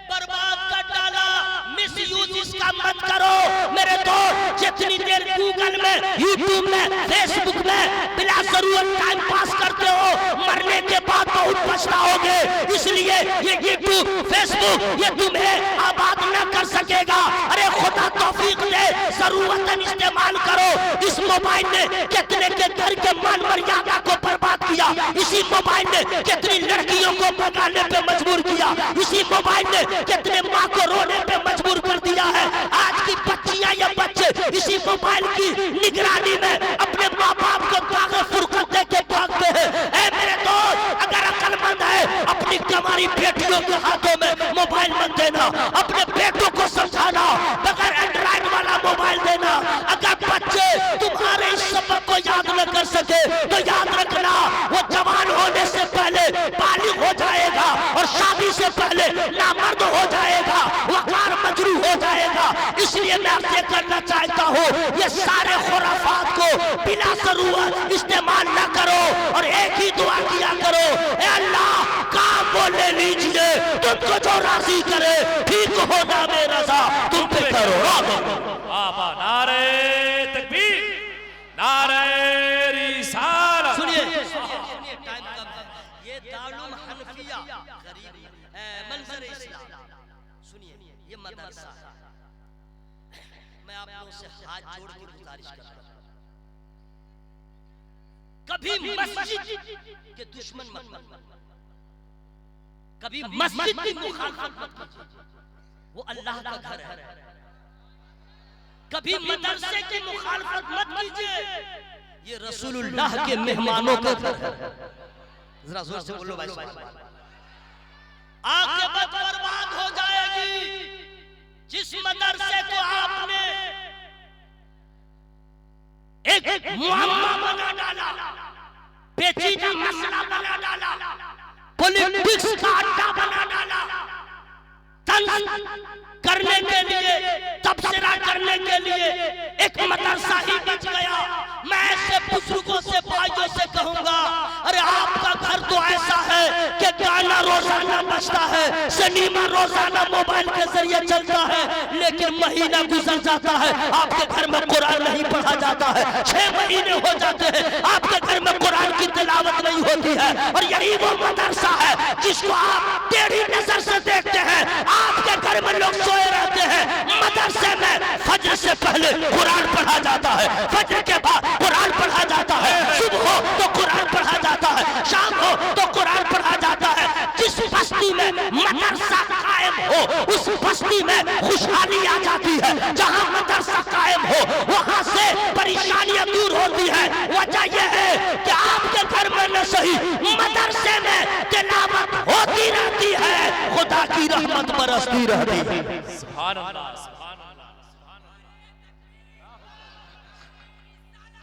बर्बाद कर डाला। मिस यूज इसका मत करो मेरे दोस्त। जितनी देर गूगल में, यूट्यूब में, फेसबुक में बिला जरूरत टाइम पास करते हो, मरने के बाद बहुत पछताओगे। इसलिए ये यूट्यूब, फेसबुक ये तुम्हें आबाद न कर सकेगा। अरे खुदा तौफीक दे, जरूरतन इस्तेमाल करो। इस मोबाइल ने कितने के घर के मान मर्यादा को बर्बाद किया। इसी मोबाइल ने कितनी लड़कियों को भगाने पे मजबूर किया। इसी मोबाइल ने कितने माँ को रोने पे मजबूर कर दिया है। आज की बच्चियां या बच्चे इसी मोबाइल की निगरानी में अपने माँ बाप को दागे फुर्कत देके भागते हैं। ऐ मेरे दोस्त, अगर अक्लमंद है अपनी कमारी बेटियों के हाथों में मोबाइल मत देना। अपने बेटों को समझाना, बगैर एंड्रॉइड वाला मोबाइल देना। अगर बच्चे तुम्हारे इस सबक को याद न कर सके तो याद रखना, वो जवान होने से पहले बालिग हो जाएगा और शादी से पहले नामर्द हो जाएगा, वकार मजरू हो जाएगा। इसलिए मैं आपसे करना चाहता हूँ, ये सारे खुराफात को बिना जरूरत इस्तेमाल न करो और एक ही दुआ किया करो, ए अल्लाह काम बोलने लीजिए, तुमको जो राजी करे, ठीक होना में रजा तुम पे करो। आबा नारे तकबीर, नारे रिसालत। सुनिए टाइम कम है। ये दारुल हनफिया गरीब मंजर इस्लाम, सुनिए ये मदरसा है। मैं आप लोगों से हाथ जोड़ के गुजारिश करता हूं, कभी मस्जिद के दुश्मन मत बनना, कभी मस्जिद की मुखालफत मत कीजिए, वो अल्लाह का घर है। कभी मदरसे की मुखालफत मत कीजिए, ये रसूलुल्लाह के मेहमानों का घर है। जरा जोर से बोलो भाई, आखिरत बर्बाद हो जाएगी। जिस मदरसे को आपने एक मुअम्मा बना डाला, पेचीदा मसला बना डाला, पॉलिटिक्स का अड्डा बना डाला, तंज करने के लिए, तबसरा करने के लिए एक मदरसा ही बच गया। मैं ऐसे बुजुर्गों से, भाइयों से कहूंगा, अरे आपका घर तो ऐसा है कि गाना रोजाना बजता है, सिनेमा रोजाना मोबाइल के जरिए चलता है, लेकिन महीना गुजर जाता है, आपके घर में कुरान नहीं पढ़ा जाता है। 6 महीने हो जाते हैं, आपके घर में कुरान की तिलावत नहीं होती है। और यही वो मदरसा है जिसको आप टेढ़ी नजर से देखते हैं। आपके घर में लोग सोए रहते हैं, मदरसे में फजर से पहले कुरान पढ़ा जाता है, फजर के बाद कुरान पढ़ा जाता है, सुबह हो तो कुरान पढ़ा जाता है, शाम हो तो कुरान पढ़ा जाता है। जिस बस्ती में मदरसा कायम हो, उस बस्ती में खुशहाली आ जाती है। जहां मदरसा कायम हो, वहां से परेशानियां दूर होती है। वजह यह है कि आपके घर में न सही, मदरसे में तिलावत होती रहती है, खुदा की रहमत बरसती रहती है। सुभान अल्लाह, सुभान अल्लाह, सुभान अल्लाह।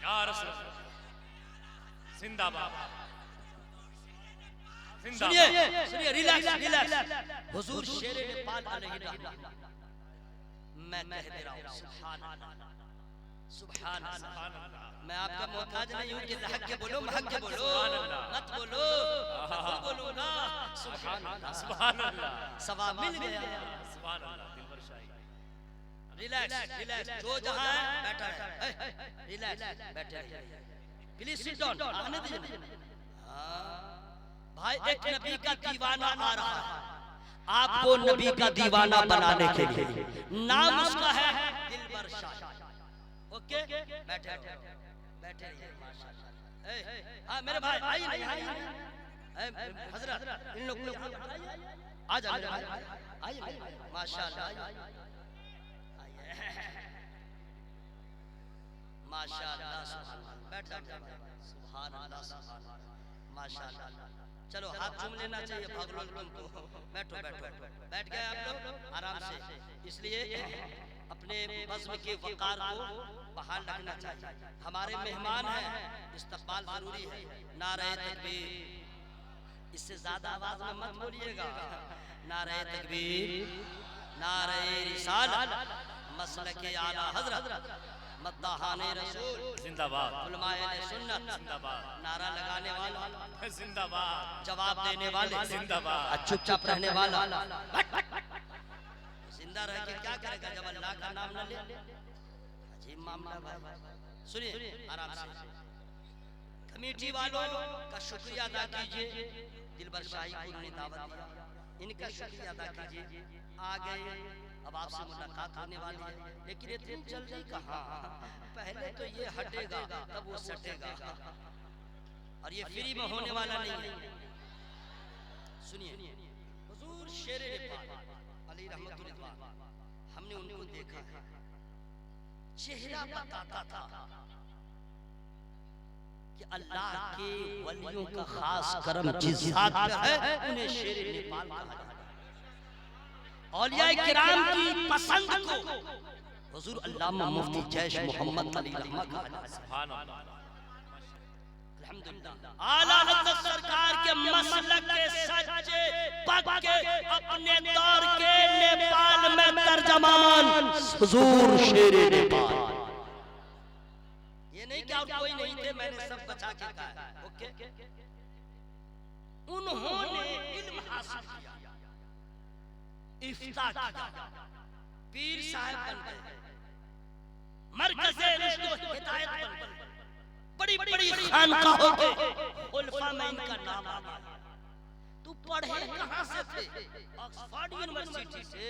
या रसूल जिंदाबाद, सुनिए सुनिए, रिलैक्स रिलैक्स। हुजूर शेरे नेपाल अलैहि रहमत, मैं कह दे रहा हूं सुभान अल्लाह, सुभान अल्लाह। मैं आपका मोहताज नहीं हूं कि लहक के बोलो, महक के बोलो, मत बोलो, मत बोलो ना। सुभान अल्लाह, सुभान अल्लाह, सवाब मिल गया। सुभान अल्लाह, दिलबर शाही। रिलैक्स रिलैक्स, जो जहां है बैठा है, रिलैक्स बैठे रहिए, प्लीज सिट डाउन, आने दीजिए। भाई एक नबी का दीवाना आ रहा है आपको नबी का दीवाना बनाने के लिए, नाम उसका है दिलबर शाह। ओके बैठे बैठे रहिए, माशाल्लाह। हां मेरे भाई आइए, हजरत इन लोग आ जाओ, आइए माशाल्लाह, माशाल्लाह, बैठ जाओ, सुभान अल्लाह, सुभान अल्लाह, माशाल्लाह। चलो हाथ चूम लेना चाहिए, भाग लो तुमको। बैठो बैठो, बैठ गए आप लोग आराम से। इसलिए अपने बज़्म के वक़ार को बहाल रखना चाहिए। हमारे मेहमान हैं, इस्तक़बाल जरूरी है। नारे तकबीर, इससे ज्यादा आवाज में मत बोलिएगा। नारे तकबीर, नारे रिसालत, मसलके आला हज़रत, मद्दाहाने रसूल जिंदाबाद, उलमाए सुन्नत जिंदाबाद, नारा लगाने वाला जिंदाबाद, जवाब देने वाले जिंदाबाद, और चुपचाप रहने वाला जिंदा रह के क्या करेगा जब अल्लाह का नाम न ले। अजीब मामला भाई। सुनिए आराम से। कमेटी वालों का शुक्रिया अदा कीजिए, दिलबर शाही को उन्होंने दावत दिया, इनका शुक्रिया अदा कीजिए। आ गए, अब आपसे मुलाकात होने वाली है, लेकिन इतनी जल्दी कहाँ, पहले तो ये हटेगा तब वो सटेगा, और ये फ्री में होने वाला नहीं है। सुनिए, हुजूर शेर नेपाल अली रहमतुल्लाह, हमने उनको देखा है, चेहरा बताता था कि अल्लाह के वलियों का खास करम जिस जात पर है उन्हें शेर नेपाल कहा जाता है। औलिया किराम की पसंद को हुजूर अल्लामा मुफ्ती जैश मोहम्मद अली रहमा कहा जाता है। सुभान अल्लाह, अल्हम्दुलिल्लाह। आला हज़रत सरकार के मसलक के सच्चे पक्के अपने दौर के नेपाल में तर्जमान हुजूर शेर नेपाल। ये नहीं कि और कोई नहीं थे, मैंने सब बचा के कहा। ओके, उन्होंने इल्म हासिल किया, इफ्ता किया, पीर साहब बन गए, मरकज़े रुश्द व हिदायत बन गए, बड़ी बड़ी खानकाहों के खुलफा में इनका नाम आ गया। तू पढ़े कहां से थे? ऑक्सफोर्ड यूनिवर्सिटी से,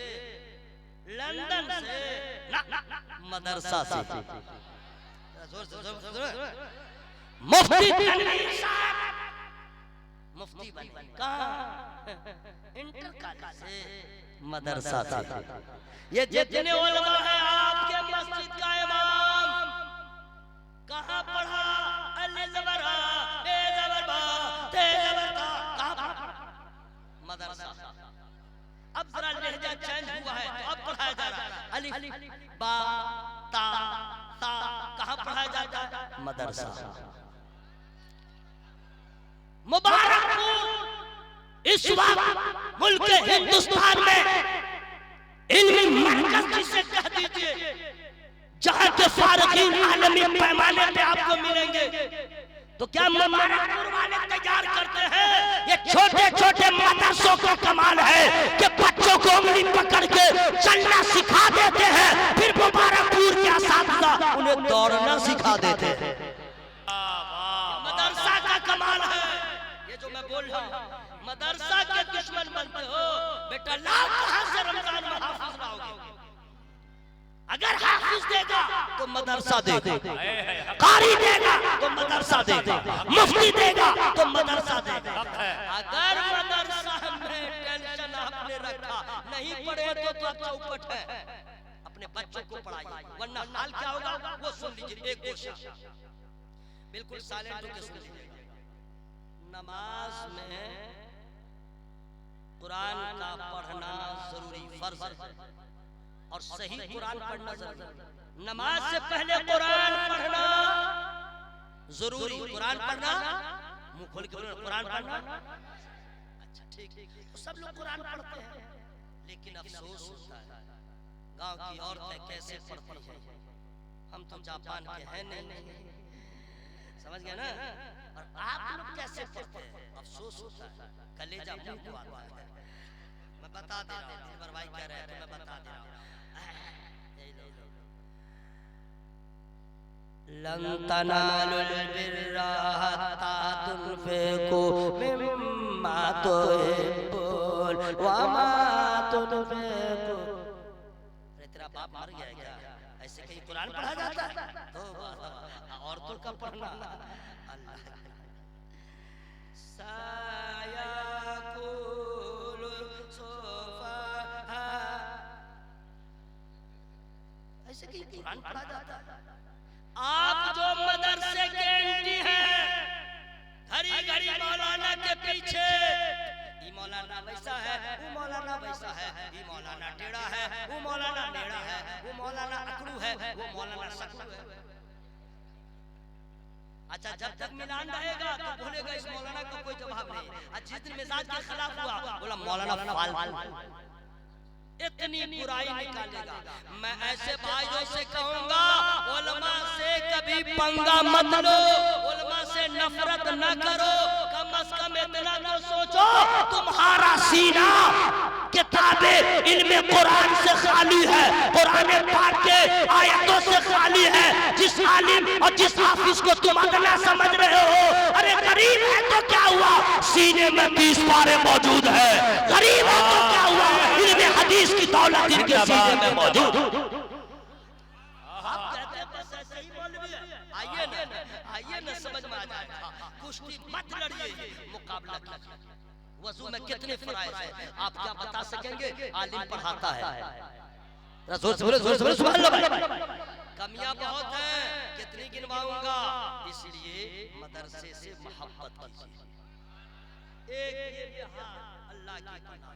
लंदन से, ना मदरसा से। जोर से मुफ्ती तनवीर साहब मुफ्ती बने कहां? इंटर कॉलेज से, मदरसा से। ये जितने उलमा है आपके मस्जिद का इमाम कहाँ पढ़ा? अली ज़बर आ, बे ज़बर बा, ते ज़बर ता, कहाँ पढ़ा? मदरसा। अब जरा लहजा चेंज हुआ है तो अब पढ़ाया जा रहा है अलिफ बा ता ता, कहाँ पढ़ाया जाता है? मदरसा। मुबारकपुर इस वक्त मुल्क हिंदुस्तान में इल्मी मरकज़ जिसे कह दीजिए, जहां के फारिगीन आलमी पैमाने पे आपको मिलेंगे। तो क्या मुबारकपुर वाले तैयार करते हैं? ये छोटे छोटे मदरसों को कमाल है कि बच्चों को उंगली पकड़ के चलना सिखा देते हैं, फिर मुबारकपुर के असातिज़ा उन्हें दौड़ना सिखा देते हैं। मदरसा का कमाल है। ये जो मैं बोल रहा हूँ, मदरसा के दुश्मन बनते हो बेटा, लाओ कहां से रमजान में हाफिज लाओगे? अगर हाफिज देगा तो मदरसा देगा, कारी देगा तो मदरसा देगा, मुफ्ती देगा तो मदरसा देगा। अगर मदरसा में टेंशन आपने रखा, नहीं पढ़े तो चौपट है, अपने बच्चों को पढ़ाइए, वरना हाल क्या होगा वो सुन लीजिए। एक गोशा बिल्कुल साइलेंट होकर सुन लीजिए। नमाज में कुरान का पढ़ना जरूरी, फर्ज है, और सही कुरान पढ़ना जरूरी। नमाज से पहले कुरान पढ़ना जरूरी। कुरान पढ़ना, मुंह खोल के बोलो कुरान पढ़ना। अच्छा ठीक, तो सब लोग कुरान पढ़ते हैं, लेकिन अफसोस होता है गांव की औरतें कैसे पढ़ती हैं। हम तो जापान के हैं नहीं, समझ गए ना? और आप लोग कैसे पढ़ते हैं? अफसोस होता है, कलेजा मुंह को आता है। मैं बता दे रहा हूँ, दिलबर भाई कह रहे हैं तो मैं बता दे रहा हूँ। लन तनालुल बिर्रा हत्ता तुनफिकू मिम्मा तुहिब्बून व मा तुनफिकू। अरे तेरा बाप मर गया है क्या? ऐसे कहीं कुरान पढ़ा जाता है? तो औरतों का पढ़ना अल्लाह सायाकुल सोफा, ऐसे कहीं कुरान पढ़ा जाता है? आप जो मदरसे के एंटी हैं, घड़ी घड़ी मौलाना के पीछे, ये मौलाना वैसा है, वो मौलाना वैसा है, ये मौलाना टेढ़ा है, वो मौलाना टेढ़ा है, वो मौलाना अकड़ू है, वो मौलाना सकड़ू है। अच्छा, जब तक मिलान रहेगा तो बोलेगा इस मौलाना का कोई जवाब नहीं। आज जिस दिन मिजाज के खिलाफ हुआ बोला मौलाना फाल। इतनी बुराई निकालेगा। मैं ऐसे भाइयों से कहूंगा, उलमा से कभी पंगा मत लो, उलमा से नफरत न करो, कम से कम इतना तो सोचो तुम्हारा सीना किताबे इल्मे कुरान से खाली है, कुरान पाक के आयतों से खाली है। जिस आलिम और जिस हाफिज को तुम अदना समझ रहे हो, अरे गरीब है तो क्या हुआ, सीने में 20 पारे मौजूद है। गरीब है तो क्या हुआ, इल्मे हदीस की दौलत इनके सीने में मौजूद। आप कहते हैं बस ऐसे ही मौलवी है। आइए ना समझ में आ जाएगा। कुश्ती मत लड़िए, मुकाबला कीजिए। वजू में कितने फराइज हैं आप क्या बता सकेंगे? आलिम पढ़ाता है। जोर से बोलो सुभान अल्लाह। कमियां बहुत हैं, कितनी गिनवाऊंगा। इसलिए मदरसे से मोहब्बत कीजिए। एक ये बिहार अल्लाह की पनाह,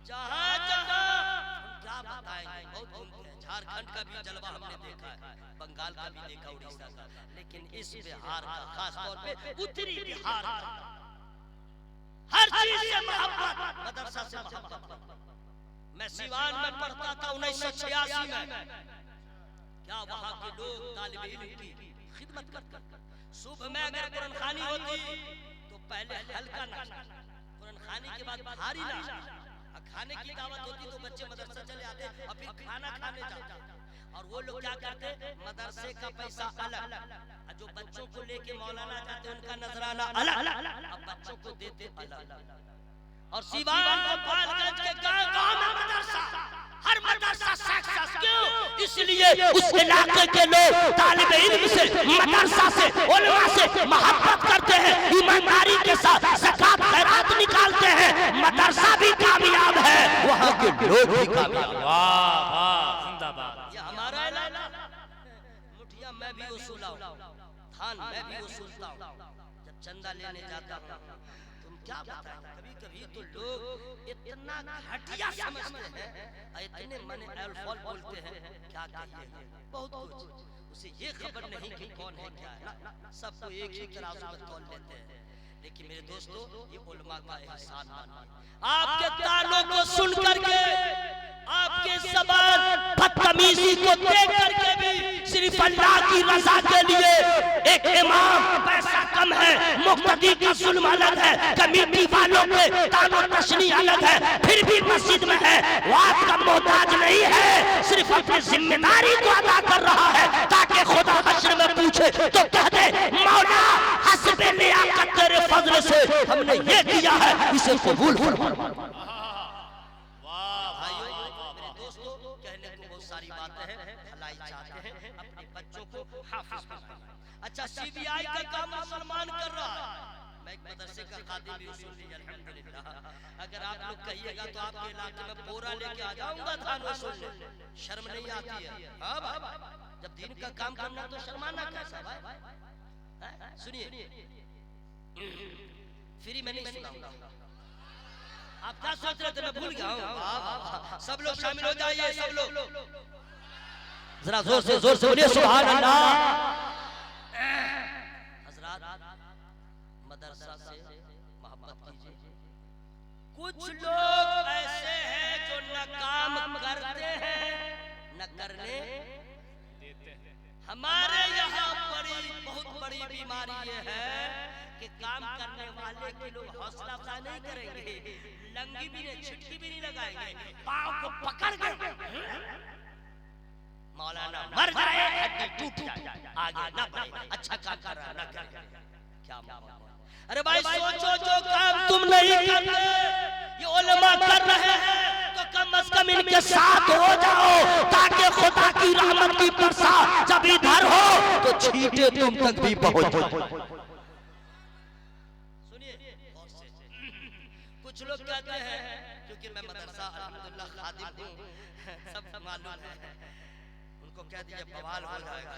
जहां जहां हम क्या बताएंगे, बहुत घूमते हैं। झारखंड का भी जलवा हमने देखा है, बंगाल का भी देखा, उड़ीसा का, लेकिन इस बिहार का खास तौर पे उत्तरी बिहार का हर चीज से मोहब्बत, मदरसा से मोहब्बत। मैं सिवान में पढ़ता था 1986 में। क्या वहाँ के लोग तालिब इल्म की खिदमत करते। सुबह में अगर कुरान खानी होती तो पहले हल्का नाश्ता, कुरान खानी के बाद भारी नाश्ता, खाने की दावत होती तो बच्चे मदरसा चले आते और फिर खाना खाने जाते। और वो लोग क्या करते, मदरसे का पैसा अलग, जो बच्चों को लेके मौलाना जाते उनका नजराना अलग, अब बच्चों को देते अलग। और सिवान गोपालगंज के गांव में मदरसा, हर मदरसा सक्सेस क्यों? इसलिए उस इलाके के लोग तालिब इल्म से, मदरसा से, उलमा से मोहब्बत करते हैं, ईमानदारी के साथ ज़कात खैरात निकालते हैं। मदरसा भी कामयाब है, वहाँ के लोग भी कामयाब। वाह वाह, जिंदाबाद। ये हमारा इलाका, मुठिया मैं भी वसूला हूँ, धान मैं भी वसूलता हूँ। जब चंदा लेने जाता हूँ, तुम क्या बताएं, कभी कभी तो लोग इतना घटिया समझते हैं, इतने मन अल्फाल बोलते हैं, क्या कहिए, बहुत कुछ। उसे ये खबर नहीं कि कौन है क्या है, सबको एक ही तराजू में तौल लेते हैं। लेकिन मेरे दोस्तों, ये उलमा का एहसान मानिए। आपके तालों को सुन करके, आपके ज़बान बदतमीजी को देख करके भी सिर्फ अल्लाह की रजा के लिए एक इमाम, पैसा कम है, मुक्तदी का जुल्म अलग है, कमेटी वालों के तानो तशनी अलग है, फिर भी मस्जिद में है, वाद का मोहताज नहीं है, सिर्फ अपनी जिम्मेदारी को अदा कर रहा है, ताकि खुदा हश्र में पूछे तो कह दे, मौला हस्बे लियाकत तेरे फजल से हमने ये किया है, इसे कबूल फरमा। सारी बातें हैं, भलाई चाहते हैं, अपने बच्चों को हाफिज बनाना। अच्छा, सीबीआई का काम मुसलमान कर रहा है, मैं एक मदरसे का खादिम भी सुन लीजिए, अल्हम्दुलिल्लाह। अगर आप लोग कहिएगा तो आपके इलाके में बोरा लेके आ जाऊंगा धान वसूलने, शर्म नहीं आती है? हाँ भाई, जब दिन का काम करना तो शर्माना कैसा भाई? सुनिए, फ्री में नहीं सुनाऊंगा। आप क्या सोच रहे थे, मैं भूल गया हूँ। सब लोग शामिल हो जाइए, सब लोग जरा जोर से बोलिए सुभान अल्लाह। हजरात, मदरसा से मोहब्बत कीजिए। कुछ लोग ऐसे हैं जो न काम करते हैं न करने देते हैं। हमारे यहाँ बहुत बड़ी बीमारी ये है कि काम करने वाले के लोग हौसला अफजाई नहीं करेंगे, लंगी भी नहीं, छिटकी भी नहीं लगाएंगे, पाँव को पकड़ के मौलाना मर जाए, हड्डी टूट जाए, आगे ना बढ़े, अच्छा काम कर रहा है ना करे, क्या मामला। अरे भाई सोचो, जो काम तुम नहीं करते ये उलमा कर रहे हैं, तो कम से कम इनके साथ हो जाओ, ताकि खुदा की रहमत की बरसात जब इधर हो तो छींटे तुम तक भी पहुंच जाए। कुछ लोग कहते हैं, क्योंकि मैं मदरसा अल्हम्दुलिल्लाह खादिम हूँ, सब मालूम है, उनको कह दीजिए बवाल हो जाएगा,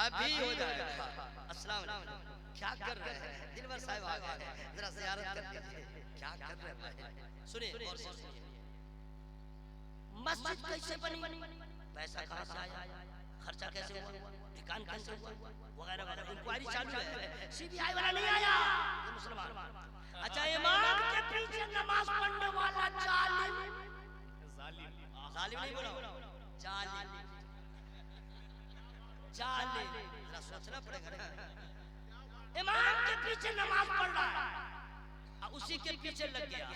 अभी हो जाएगा। अस्सलाम वालेकुम, क्या कर रहे हैं? दिलवर साहब आ गए, जरा ज़ियारत कर लीजिए, क्या कर रहे हैं? सुनिए और सुनिए, मस्जिद कैसे बनी, पैसा कहाँ से आया, खर्चा कैसे हुआ, ठिकान कैसे हुआ, वगैरह वगैरह इंक्वायरी चालू है। सीबीआई वाला नहीं आया, ये मुसलमान। अच्छा, इमाम के पीछे नमाज पढ़ने वाला जालिम नहीं बोला, जाले जाले, जरा सोचना पड़ेगा ना। इमाम के पीछे नमाज पढ़ रहा है, उसी के पीछे लग गया।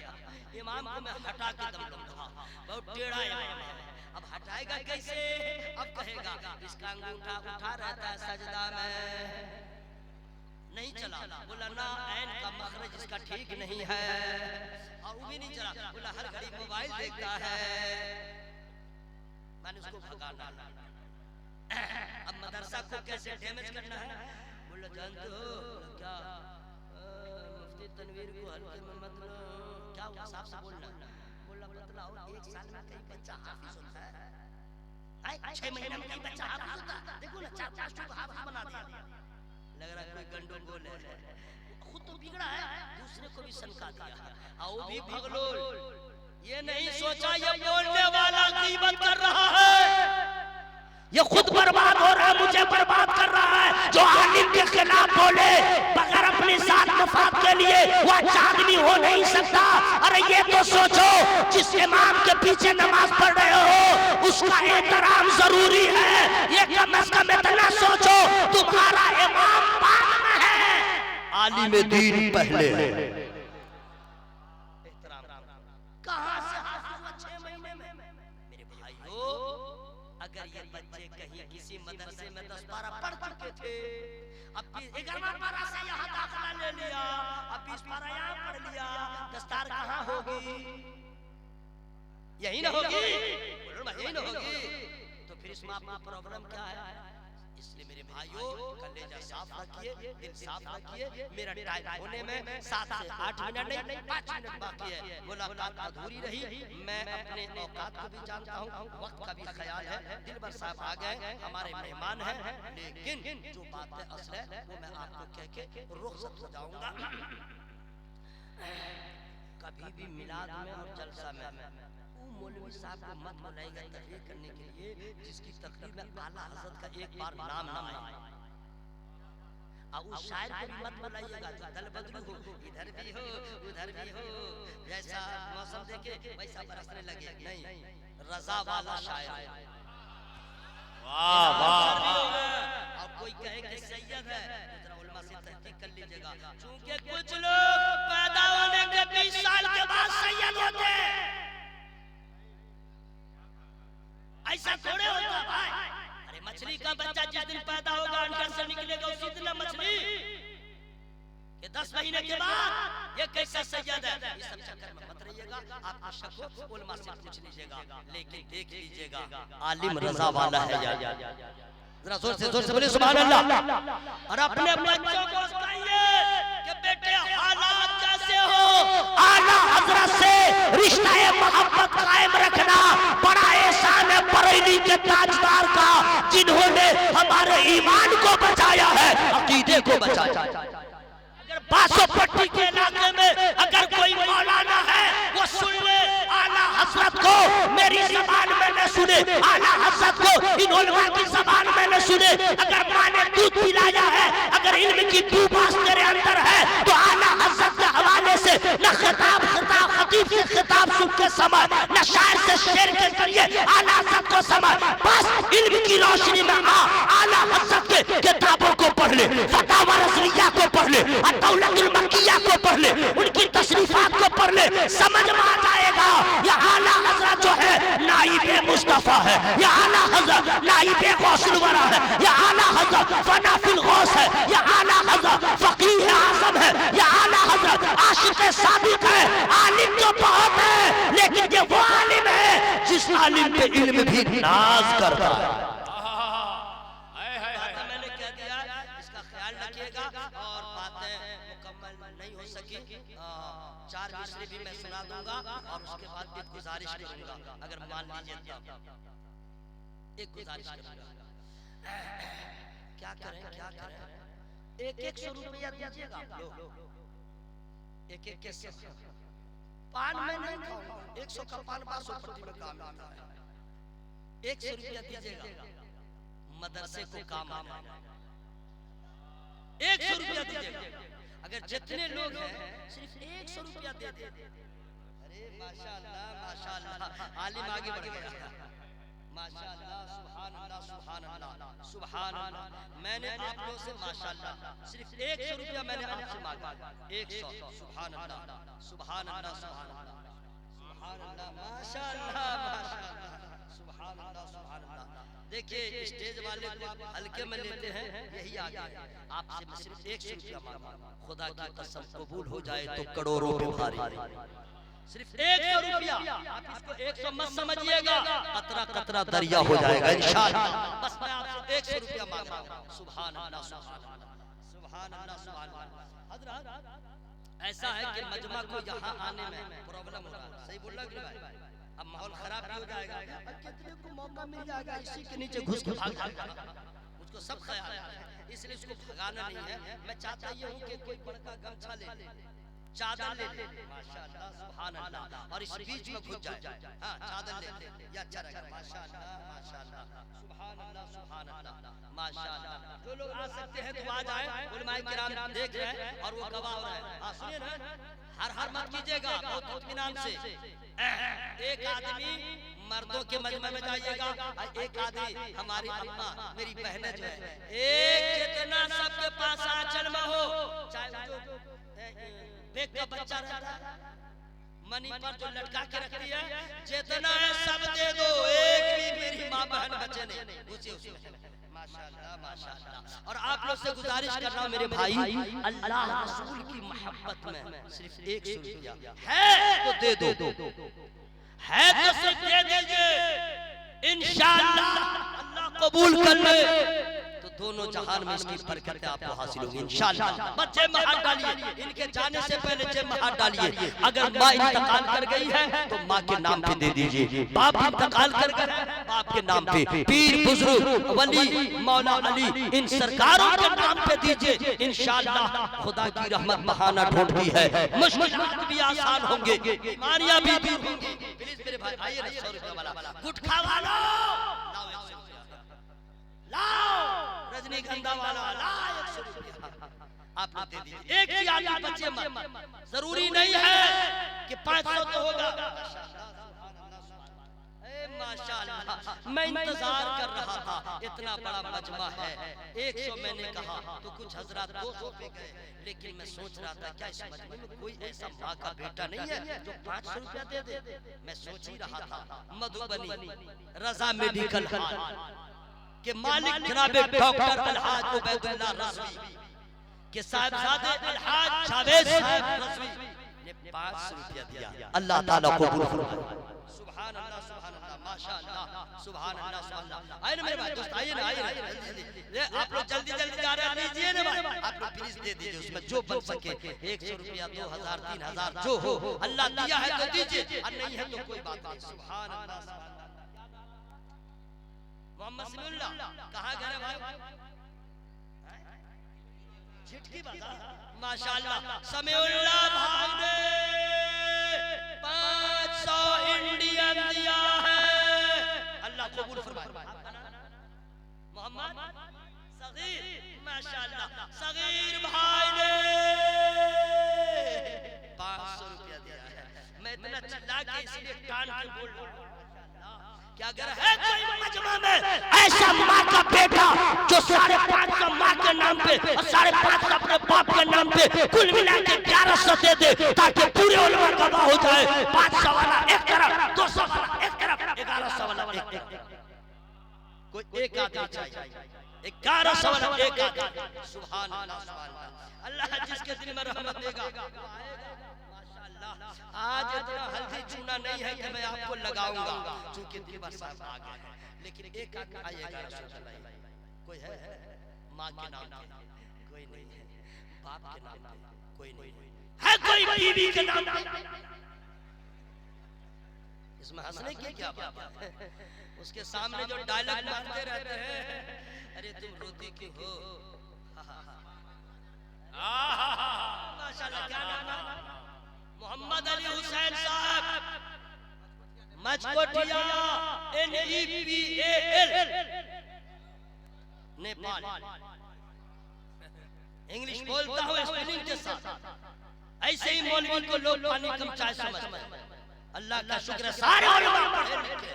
इमाम को मैं हटा के दम दूंगा, बहुत टेढ़ा इमाम है, अब हटाएगा कैसे? अब कहेगा इसका अंगूठा उठा रहता है सजदा में, नहीं चला। बोला ना, ऐन का मखरज इसका ठीक नहीं है, और वो भी नहीं चला। बोला हर घड़ी मोबाइल देखता है, मैंने उसको भगाना। अब मदरसा को कैसे डैमेज करना है? बोला जानते हो क्या, मुफ्ती तनवीर को हल्के में मत लो, क्या हुआ साहब से बोलना। बोला बतलाओ, एक साल में कई बच्चा हाफिज होता है, 6 महीने में कई बच्चा हाफिज होता है, देखो ना 4-5 को हाफिज बना दिया। लग रहा है कोई गंडोगोल है, खुद तो बिगड़ा है, दूसरे को भी सनका दिया, और वो भी भगलोल। ये नहीं सोचा ये बोलने वाला गीबत कर रहा है, ये खुद बर्बाद हो रहा है, मुझे बर्बाद कर रहा है। जो आलिम के खिलाफ बोले बगैर अपनी जात मफाद के लिए, वो अच्छा आदमी हो नहीं सकता। अरे ये तो सोचो, जिस इमाम के पीछे नमाज पढ़ रहे हो उसका एहतराम जरूरी है। ये कम अज कम इतना सोचो, तुम्हारा इमाम बाद में है, आलिम दीन पहले। कहां से हाफिज हुआ 6 महीने में? मेरे भाइयों, अगर ये बच्चे कहीं किसी मदरसे में 10 पारा पढ़ चुके थे, अब 11वां पारा से यहाँ दाखिला ले लिया, अब 20 पारा यहाँ पढ़ लिया, दस्तार कहाँ होगी? यही ना होगी, यही ना होगी। तो फिर इसमें आपका प्रॉब्लम क्या है? इसलिए मेरे भाइयों, कलेजा साफ रखिए, दिल साफ रखिए। मेरा टाइम होने में 7 से 8 मिनट नहीं 5 मिनट बाकी है, मुलाकात अधूरी रही। मैं अपने औकात को भी जानता हूँ, वक्त का भी ख्याल है। दिलबर साहब आ गए, हमारे मेहमान हैं, लेकिन जो बात है असल है वो मैं आपको कह के रुखसत हो जाऊंगा। कभी भी मिलाद में और जलसा में मौलवी साहब को मत बुलाएगा तकरीर करने के लिए जिसकी तकरीर में आला हज़रत का एक बार नाम ना आए, और उस शायर को भी मत बुलाइएगा जो दल बदलू हो, इधर भी हो उधर भी हो, जैसा मौसम देखे वैसा बरसने लगे। नहीं, रजा वाला शायर। वाह वाह। अब कोई कहे कि सैयद है, जरा उलमा से तहकीक कर लीजिएगा, क्योंकि कुछ लोग पैदा होने के 20 साल के बाद सैयद होते हैं। ऐसा थोड़े होता भाई। अरे मछली का बच्चा जिस दिन पैदा होगा अंडर से निकलेगा उसी दिन मछली के 10 महीने के बाद ये कैसा सैयद है? ये सब चक्कर में मत रहिएगा, आपका शक हो उलमा से पूछ लीजिएगा, लेकिन देख लीजिएगा आलिम रजा वाला है यार। जरा जोर से बोलिए सुभान अल्लाह। और अपने बच्चों को कहिए कि बेटे हालात कैसे हो, आला हजरत से रिश्ता मोहब्बत कायम रखना बड़ा एहसान है बरेली के ताजदार का, जिन्होंने हमारे ईमान को बचाया है, अकीदे को बचाया। अगर बासोपट्टी के इलाके में अगर कोई मौलाना है वो सुन ले, आला हजरत को मेरी जबान में न सुने, आला हजरत को इन उलमा की जबान में न सुने। अगर माँ ने दूध पिलाया है, अगर इल्म की दूबास तेरे अंदर है, तो आला हजरत के हवाले से न खिताब खतीब से खिताब सुन के समझ, न शायर से शेर के जरिए आला हजरत को समझ। बस इल्म की रोशनी में आला हजरत के किताबों को पढ़ ले, फतावा रज़विया को पढ़ ले, अत-तौलतुल मक्किया को पढ़ ले, उनकी तशरीफात को पढ़ ले, समझ में आ जाएगा ये आला हजरत जो है नाइबे मुस्तफा है, ये आला हजरत नाइबे गौसुल वरा है, ये आला हजरत फना फिल गौस है, ये आला हजरत फकीह आज़म है, ये आला हजरत आशिक सादिक है। आलिम तो बहुत है, लेकिन ये वो आलिम है जिस आलिम पे इल्म भी नाज करता है। मैंने कह दिया, इसका ख्याल रखिएगा। और बातें मुकम्मल नहीं हो सकी, 4 मिसरे भी मैं सुना दूंगा और उसके बाद एक गुजारिश करूंगा, अगर मान लीजिए तो एक गुजारिश करूंगा। क्या करें 100 रुपया दीजिएगा आप लोग, एक के पान में नहीं खाऊंगा, 100 का पान 500 पट्टी में काम आता है। 100 रुपया दीजिएगा, मदरसे को काम आना है। 100 रुपया दीजिएगा, अगर जितने लोग हैं सिर्फ 100 रुपया दे दे। अरे माशाअल्लाह माशाअल्लाह, आलिम आगे बढ़ गया। माशाअल्लाह, सुभान अल्लाह, सुभान अल्लाह, सुभान अल्लाह। मैंने आप लोगों से माशाअल्लाह सिर्फ 100 रुपया मैंने आपसे मांगा, 100। सुभान अल्लाह, सुभान अल्लाह, सुभान अल्लाह, सुभान अल्लाह, माशाअल्लाह, माशाअल्लाह, सुभान अल्लाह, सुभान अल्लाह। देखिए स्टेज वाले को आप हल्के में लेते हैं, यही आगे है। आपसे मैं सिर्फ 100 रुपया मांगा, खुदा की कसम कबूल हो जाए तो करोड़ों पे भारी। सिर्फ 100 रुपया, आप इसको 100 मत समझिएगा, कतरा कतरा दरिया हो जाएगा इंशाअल्लाह। बस मैं आपसे 100 रुपया मांगा। सुभान अल्लाह, सुभान अल्लाह, सुभान अल्लाह, सुभान अल्लाह। हज़रत ऐसा है कि मजमा को यहाँ आने में प्रॉब्लम हो रहा है, सही बोल रहा कि भाई? अब माहौल खराब भी हो जाएगा, अब कितने को मौका मिल जाएगा इसी के नीचे घुस के भाग जाएगा। मुझको सब ख्याल है, इसलिए इसको भगाना नहीं है। मैं चाहता ये हूँ कि कोई बड़का गमछा ले, चादर ले, माशाअल्लाह, सुभान अल्लाह, और इस बीच में घुस जाए। हाँ, चादर ले, ये अच्छा रहेगा। माशाअल्लाह, माशाअल्लाह, सुभान अल्लाह, सुभान अल्लाह, माशाअल्लाह। जो लोग आ सकते हैं तो आ जाएं, उलमाए किराम देख रहे हैं और वो गवाह हो रहे हैं। हाँ, सुनिए ना, हर मत कीजिएगा, बहुत इत्मीनान से। एक आदमी मर्दों के मजमे में जाइएगा, एक आदमी हमारी अम्मा मेरी बहनें जो है, एक जितना सबके पास आंचल में हो, चाहे जो बेग का बच्चा रहता है, मनी पर जो लटका के रखती है, जितना है सब दे दो, एक भी मेरी माँ बहन बचे नहीं, उसी उसमें। माशाअल्लाह, माशाअल्लाह। और आप लोग से गुजारिश कर रहा हूँ मेरे भाई, अल्लाह रसूल की मोहब्बत में सिर्फ 100 रुपया है तो दे दो, है तो सिर्फ दे दीजिए, इंशाअल्लाह अल्लाह कबूल कर ले तो दोनों जहान में इसकी बरकतें आपको हासिल होंगी इंशाअल्लाह। बच्चे में हाथ डालिए, इनके जाने से पहले जेब में हाथ डालिए। अगर माँ इंतकाल कर गई है तो माँ के नाम पे दे दीजिए, बाप इंतकाल कर गए बाप के नाम पे, पीर बुजुर्ग वली मौला अली इन सरकारों के नाम पे दीजिए, इंशाअल्लाह खुदा की रहमत बहाना ढूंढती है, मुश्किलात भी आसान होंगे, बीमारियां भी दूर होंगी। प्लीज मेरे भाई आइए ना, 100 रुपया वाला गुटखा वाला लाओ, रजनीगंधा वाला लाओ, 100 रुपया आप लोग दे दीजिए। एक ही आदमी बच्चे मत, जरूरी नहीं है कि 500 तो होगा। माशाअल्लाह, मैं इंतजार कर रहा था, इतना बड़ा मजमा है, 100 मैंने कहा तो कुछ हजरात 200 पे गए, लेकिन मैं सोच रहा था क्या इस मजमे में कोई ऐसा माँ का बेटा नहीं है जो 500 रुपया दे दे। मैं सोच ही रहा था, मधुबनी रजा मेडिकल हॉल के मालिक जनाब डॉक्टर अलहाज उबैदुल्लाह रज़वी के साहबजादे अलहाज जावेद साहब रज़वी ने 500 रुपया दिया। अल्लाह ताला कबूल फरमाए। सुभान अल्लाह, सुभान अल्लाह, माशाअल्लाह, सुभान अल्लाह, सुभान अल्लाह। आइए ना मेरे भाई, दोस्त आइए ना, आइए जल्दी, आप लोग जल्दी जल्दी जा रहे हैं, लीजिए ना भाई, आप लोग प्लीज दे दीजिए, उसमें जो बन सके 100 रुपया, 2000, 3000 जो हो, अल्लाह दिया है तो दीजिए, और नहीं है तो कोई बात नहीं। सुभान अल्लाह, सुभान अल्लाह। मोहम्मद समीउल्लाह कहाँ गए भाई? झिटकी बाजार, माशाअल्लाह, समीउल्लाह भाई ने 500 इंडियन दिया है, अल्लाह कबूल फरमाए। मोहम्मद सगीर, माशाअल्लाह, सगीर भाई ने 500 रुपया दिया है। मैं इतना चिल्ला के इसलिए कान के बोल रहा हूं कि अगर है कोई मजमा में ऐसा माँ का बेटा जो 550 माँ के नाम पे और 550 अपने बाप के नाम पे कुल मिला के 1100 दे दे, ताकि पूरे उलमा गवाह हो जाए। 500 वाला एक तरफ, 200 वाला एक तरफ, 1100 वाला एक तरफ, कोई एक आदमी चाहिए, 1100 वाला एक आदमी। सुभान अल्लाह, सुभान अल्लाह। अल्लाह जिसके दिल में रहमत देगा। आज इतना हल्दी चूना नहीं है कि मैं आपको लगाऊंगा, क्योंकि दिलबर साहब आ गए हैं, लेकिन एक आइएगा रसूल अल्लाह। कोई है माँ के नाम पे? कोई नहीं है। बाप के नाम पे? कोई नहीं है। कोई बीवी के नाम पे? इसमें हंसने की क्या बात है? उसके सामने जो डायलॉग मारते रहते हैं, अरे तुम रोती क्यों हो, माशाअल्लाह। क्या नाम है? मोहम्मद अली हुसैन साहब, मचकोटिया, NEPAL, नेपाल। इंग्लिश बोलता हूँ स्पेलिंग के साथ। ऐसे ही मौलवी को लोग पानी कम चाय समझते हैं। अल्लाह का शुक्र है सारे उलमा पढ़े लिखे।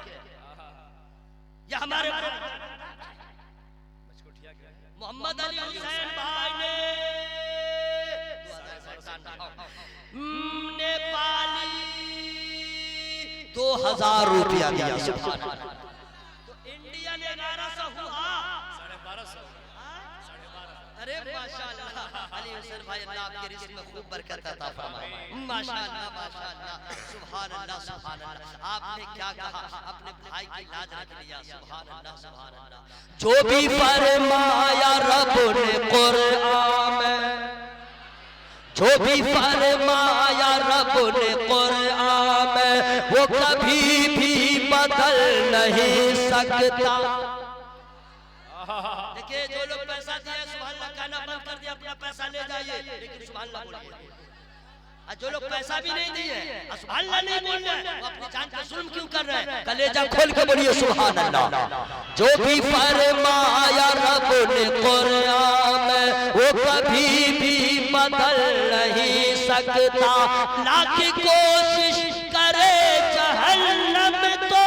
ये हमारे मोहम्मद अली हुसैन भाई ने नेपाली 2000 रुपया दिया। सुभान अल्लाह। तो इंडियन 1100 हुआ 1250। अरे माशाअल्लाह अली हुसैन भाई, अल्लाह आपके रिज़्क़ में खूब बरकत अता फरमाए। माशाअल्लाह माशाअल्लाह, सुभान अल्लाह सुभान अल्लाह। आपने क्या कहा, अपने भाई की लाज रख लिया। सुभान अल्लाह सुभान अल्लाह। जो भी फरमाया रब ने कुरान में, जो भी फरमाया रब ने कुरान में, वो कभी भी बदल नहीं सकता। देखिए जो लोग पैसा दिए सुभान अल्लाह कहना बंद कर दिया, अपना पैसा ले जाइए, लेकिन सुभान अल्लाह बोलिए। और जो लोग पैसा भी नहीं दिए सुभान अल्लाह नहीं बोल रहे, वो अपनी जान पे जुल्म क्यों कर रहे हैं? कलेजा खोल के बोलिए सुभान अल्लाह। जो भी फरमाया रब ने कुरान में, वो कभी भी बदल नहीं सकता। लाख कोशिश करे जहन्नम तो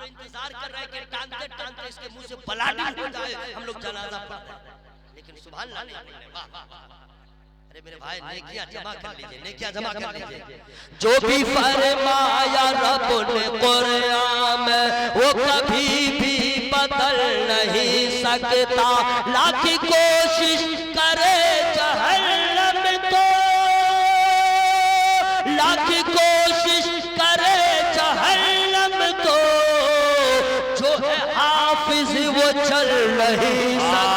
इंतजार कर रहे हैं कि टांगते टांगते इसके मुंह से पलाटी हो जाए, हम लोग जनाजा पढ़ते हैं, लेकिन सुभान अल्लाह नहीं बोल रहे। वाह वाह वाह। अरे मेरे भाई नेकियां जमा कर लीजिए, नेकियां जमा कर लीजिए। जो भी फरमाया रब ने कुरान में, वो कभी भी बदल नहीं सकता। लाख कोशिश करे जहन्नम तो, लाख कोशिश करे जहन्नम तो, जो है हाफिज वो चल नहीं सकता।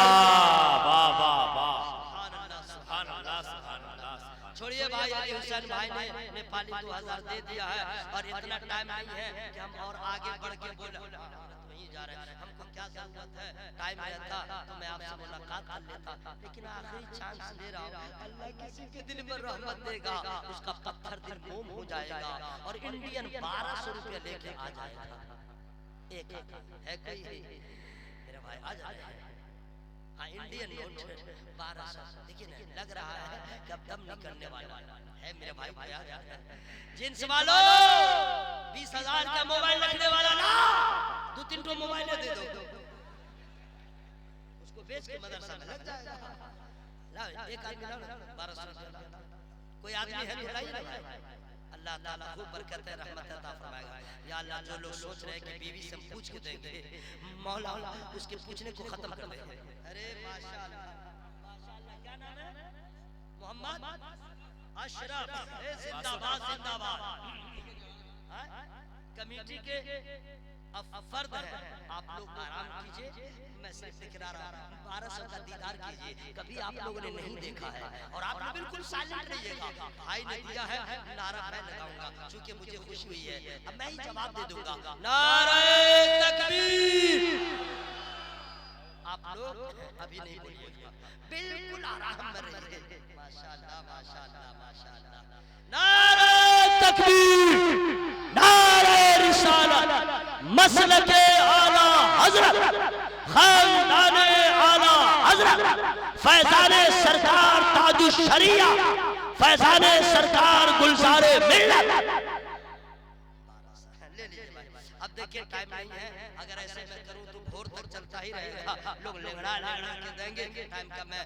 छोड़िए भाई, अली हुसैन भाई ने नेपाली 2000 दे दिया है, और इतना टाइम नहीं है कि हम और आगे बढ़ के बोले नहीं जा रहे हैं। हमको क्या जरूरत है, टाइम रहता तो मैं आपसे मुलाकात कर लेता, लेकिन आखिरी चांस दे रहा हूं। अल्लाह किसी के दिल में रहमत देगा, उसका पत्थर दिल मोम हो जाएगा, और इंडियन 1200 रुपया लेके आ जाएगा। एक है कोई मेरा भाई आ जाए। हाँ इंडियन नोट 1200। देखिए ना, लग रहा है कि अब दम निकलने वाला है मेरे भाई। जिन्स वालों 20,000 का मोबाइल रखने वाला ना, 2-3 तो मोबाइल दे दो, उसको बेच के मदरसा में लग जाएगा। लाओ एक आदमी लाओ 1200। कोई आदमी है तो लाइए ना भाई। अल्लाह ताला खूब बरकत है, रहमत अता फरमाएगा। या अल्लाह जो लोग सोच रहे हैं कि बीवी से पूछ के देंगे, मौला उसके पूछने को खत्म कर दे। अरे माशाअल्लाह माशाअल्लाह। क्या नाम है? मोहम्मद अशरफ। जिंदाबाद जिंदाबाद। कमेटी के फर्द है, आप लोग आराम कीजिए, मैं सिर्फ दिखा रहा हूं। 1200 का दीदार कीजिए, कभी आप लोगों ने नहीं देखा है, और आप लोग बिल्कुल साइलेंट रहिएगा। भाई ने दिया है, नारा मैं लगाऊंगा, क्योंकि मुझे खुशी हुई है। अब मैं ही जवाब दे दूंगा, नारे तकबीर। आप लोग अभी नहीं बोलिएगा, बिल्कुल आराम में रहिए। माशाअल्लाह माशाअल्लाह माशाअल्लाह। नारे तकबीर, नारे रिसालत, मसलके आला हजरत, खानदाने आला हजरत, फैजाने सरकार ताजुश शरिया, फैजाने सरकार गुलजारे मिल्लत। अब देखिए टाइम नहीं है, अगर ऐसे मैं करूं तो भोर तक चलता ही रहेगा, लोग लेगड़ा लेगड़ा के देंगे। टाइम का मैं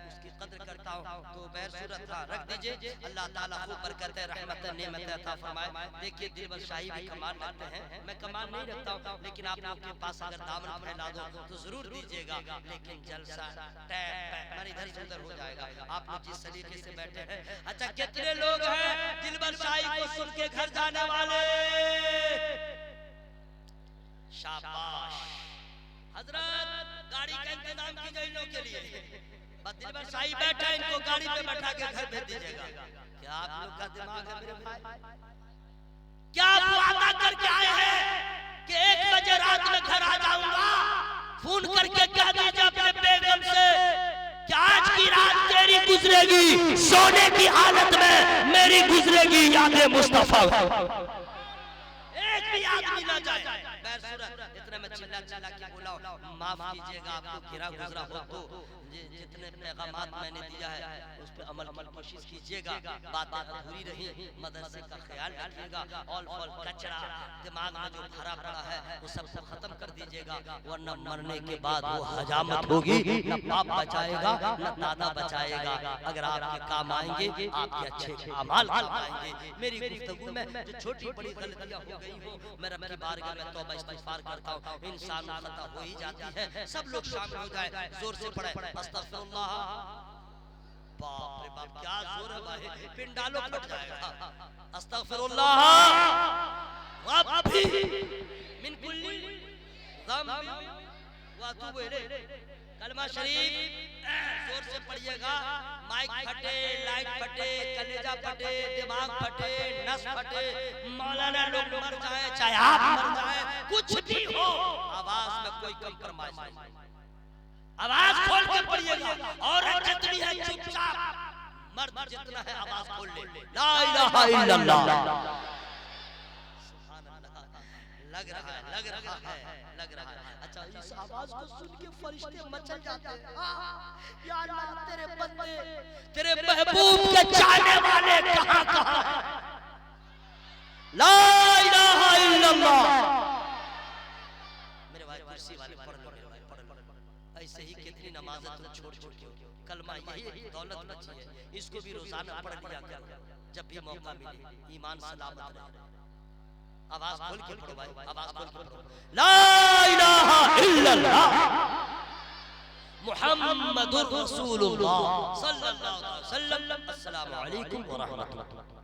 उसकी कद्र करता हूं, तो बैर सूरत था रख दीजिए। अल्लाह ताला खूब बरकत है, रहमत है, नेमत अता फरमाए। देखिए दिलबर शाही भी कमान रखते हैं, मैं कमान नहीं रखता हूं, लेकिन आप लोग के पास अगर दामन फैला दो तो जरूर दीजिएगा, लेकिन जलसा टैप इधर से उधर हो जाएगा। आप लोग जिस सलीके से बैठे हैं। अच्छा कितने लोग हैं दिलबर शाही को सुन के घर जाने वाले? शाबाश। हजरत गाड़ी का इंतजाम कीजिए इन लोगों के लिए। बस दिलबर शाही बैठा है, इनको गाड़ी पे बैठा के घर भेज दीजिएगा। क्या आप लोग का दिमाग है मेरे भाई? क्या आप वादा करके आए हैं कि 1 बजे रात में घर आ जाऊंगा? फोन करके कह दीजिए अपने बेगम से कि आज की रात तेरी गुजरेगी, सोने की हालत में मेरी गुजरेगी यादें मुस्तफा। एक भी आदमी ना जाए। इतना मैं चिल्ला चिल्ला के बोला माफ कीजिएगा, आपको गिरा गुजरा हो तो जितने पैगामात मैंने दिया है उस पर अमल की कोशिश कीजिएगा, बातें अधूरी रही, मदरसे का ख्याल रखिएगा, ऑल फॉल कचरा दिमाग में जो भरा पड़ा है वो सबको खत्म कर दीजिएगा, वरना मरने के बाद वो हजामत होगी, न बाप बचाएगा न दादा बचाएगा। अगर आपके काम आएंगे आपके अच्छे अमाल काम आएंगे। मेरी गुफ्तगू में जो छोटी बड़ी गलतियां हो गई हो मैं रब की बारगाह में तौबा इस्तिगफार करता हूँ। इंसान खता हो ही जाती है, सब लोग शामिल हो जाए, जोर से पढ़े अस्तगफिरुल्लाह। बाप रे बाप क्या जोर है भाई, पिंडालों फट जाएगा। अस्तगफिरुल्लाह रब्बी मिन कुल्ली ज़ंबि व अतूबु इलैह। कलमा शरीफ जोर से पढ़िएगा, माइक फटे, लाइट फटे, कलेजा फटे, दिमाग फटे, नस फटे, मौलाना लोग मर जाए, चाहे आप मर जाए, कुछ भी हो, आवाज में कोई कंप्रोमाइज नहीं। आवाज खोल के पढ़िएगा, औरत जितनी है चुपचाप, मर्द जितना है आवाज खोल ले। ला इलाहा इल्लल्लाह। लग रहा है, लग रहा है, लग रहा है। अच्छा, इस आवाज को सुन के फरिश्ते मचल जाते हैं। या अल्लाह, तेरे बंदे, तेरे महबूब के चाहने वाले कहां कहां हैं? ला इलाहा इल्लल्लाह। मेरे भाई कुर्सी वाले पढ़ लो, मेरे भाई पढ़ लो। ऐसे ही कितनी नमाजें तुम छोड़ चुके हो। कलमा यही दौलत बची है, इसको भी रोजाना पढ़ लिया करो जब भी मौका मिले, ईमान सलामत रहे। आवाज खोल के पढ़ो भाई, आवाज खोल के पढ़ो। ला इलाहा इल्लल्लाह मुहम्मदुर रसूलुल्लाह सल्लल्लाहु अलैहि वसल्लम। अस्सलामु अलैकुम व रहमतुल्लाह।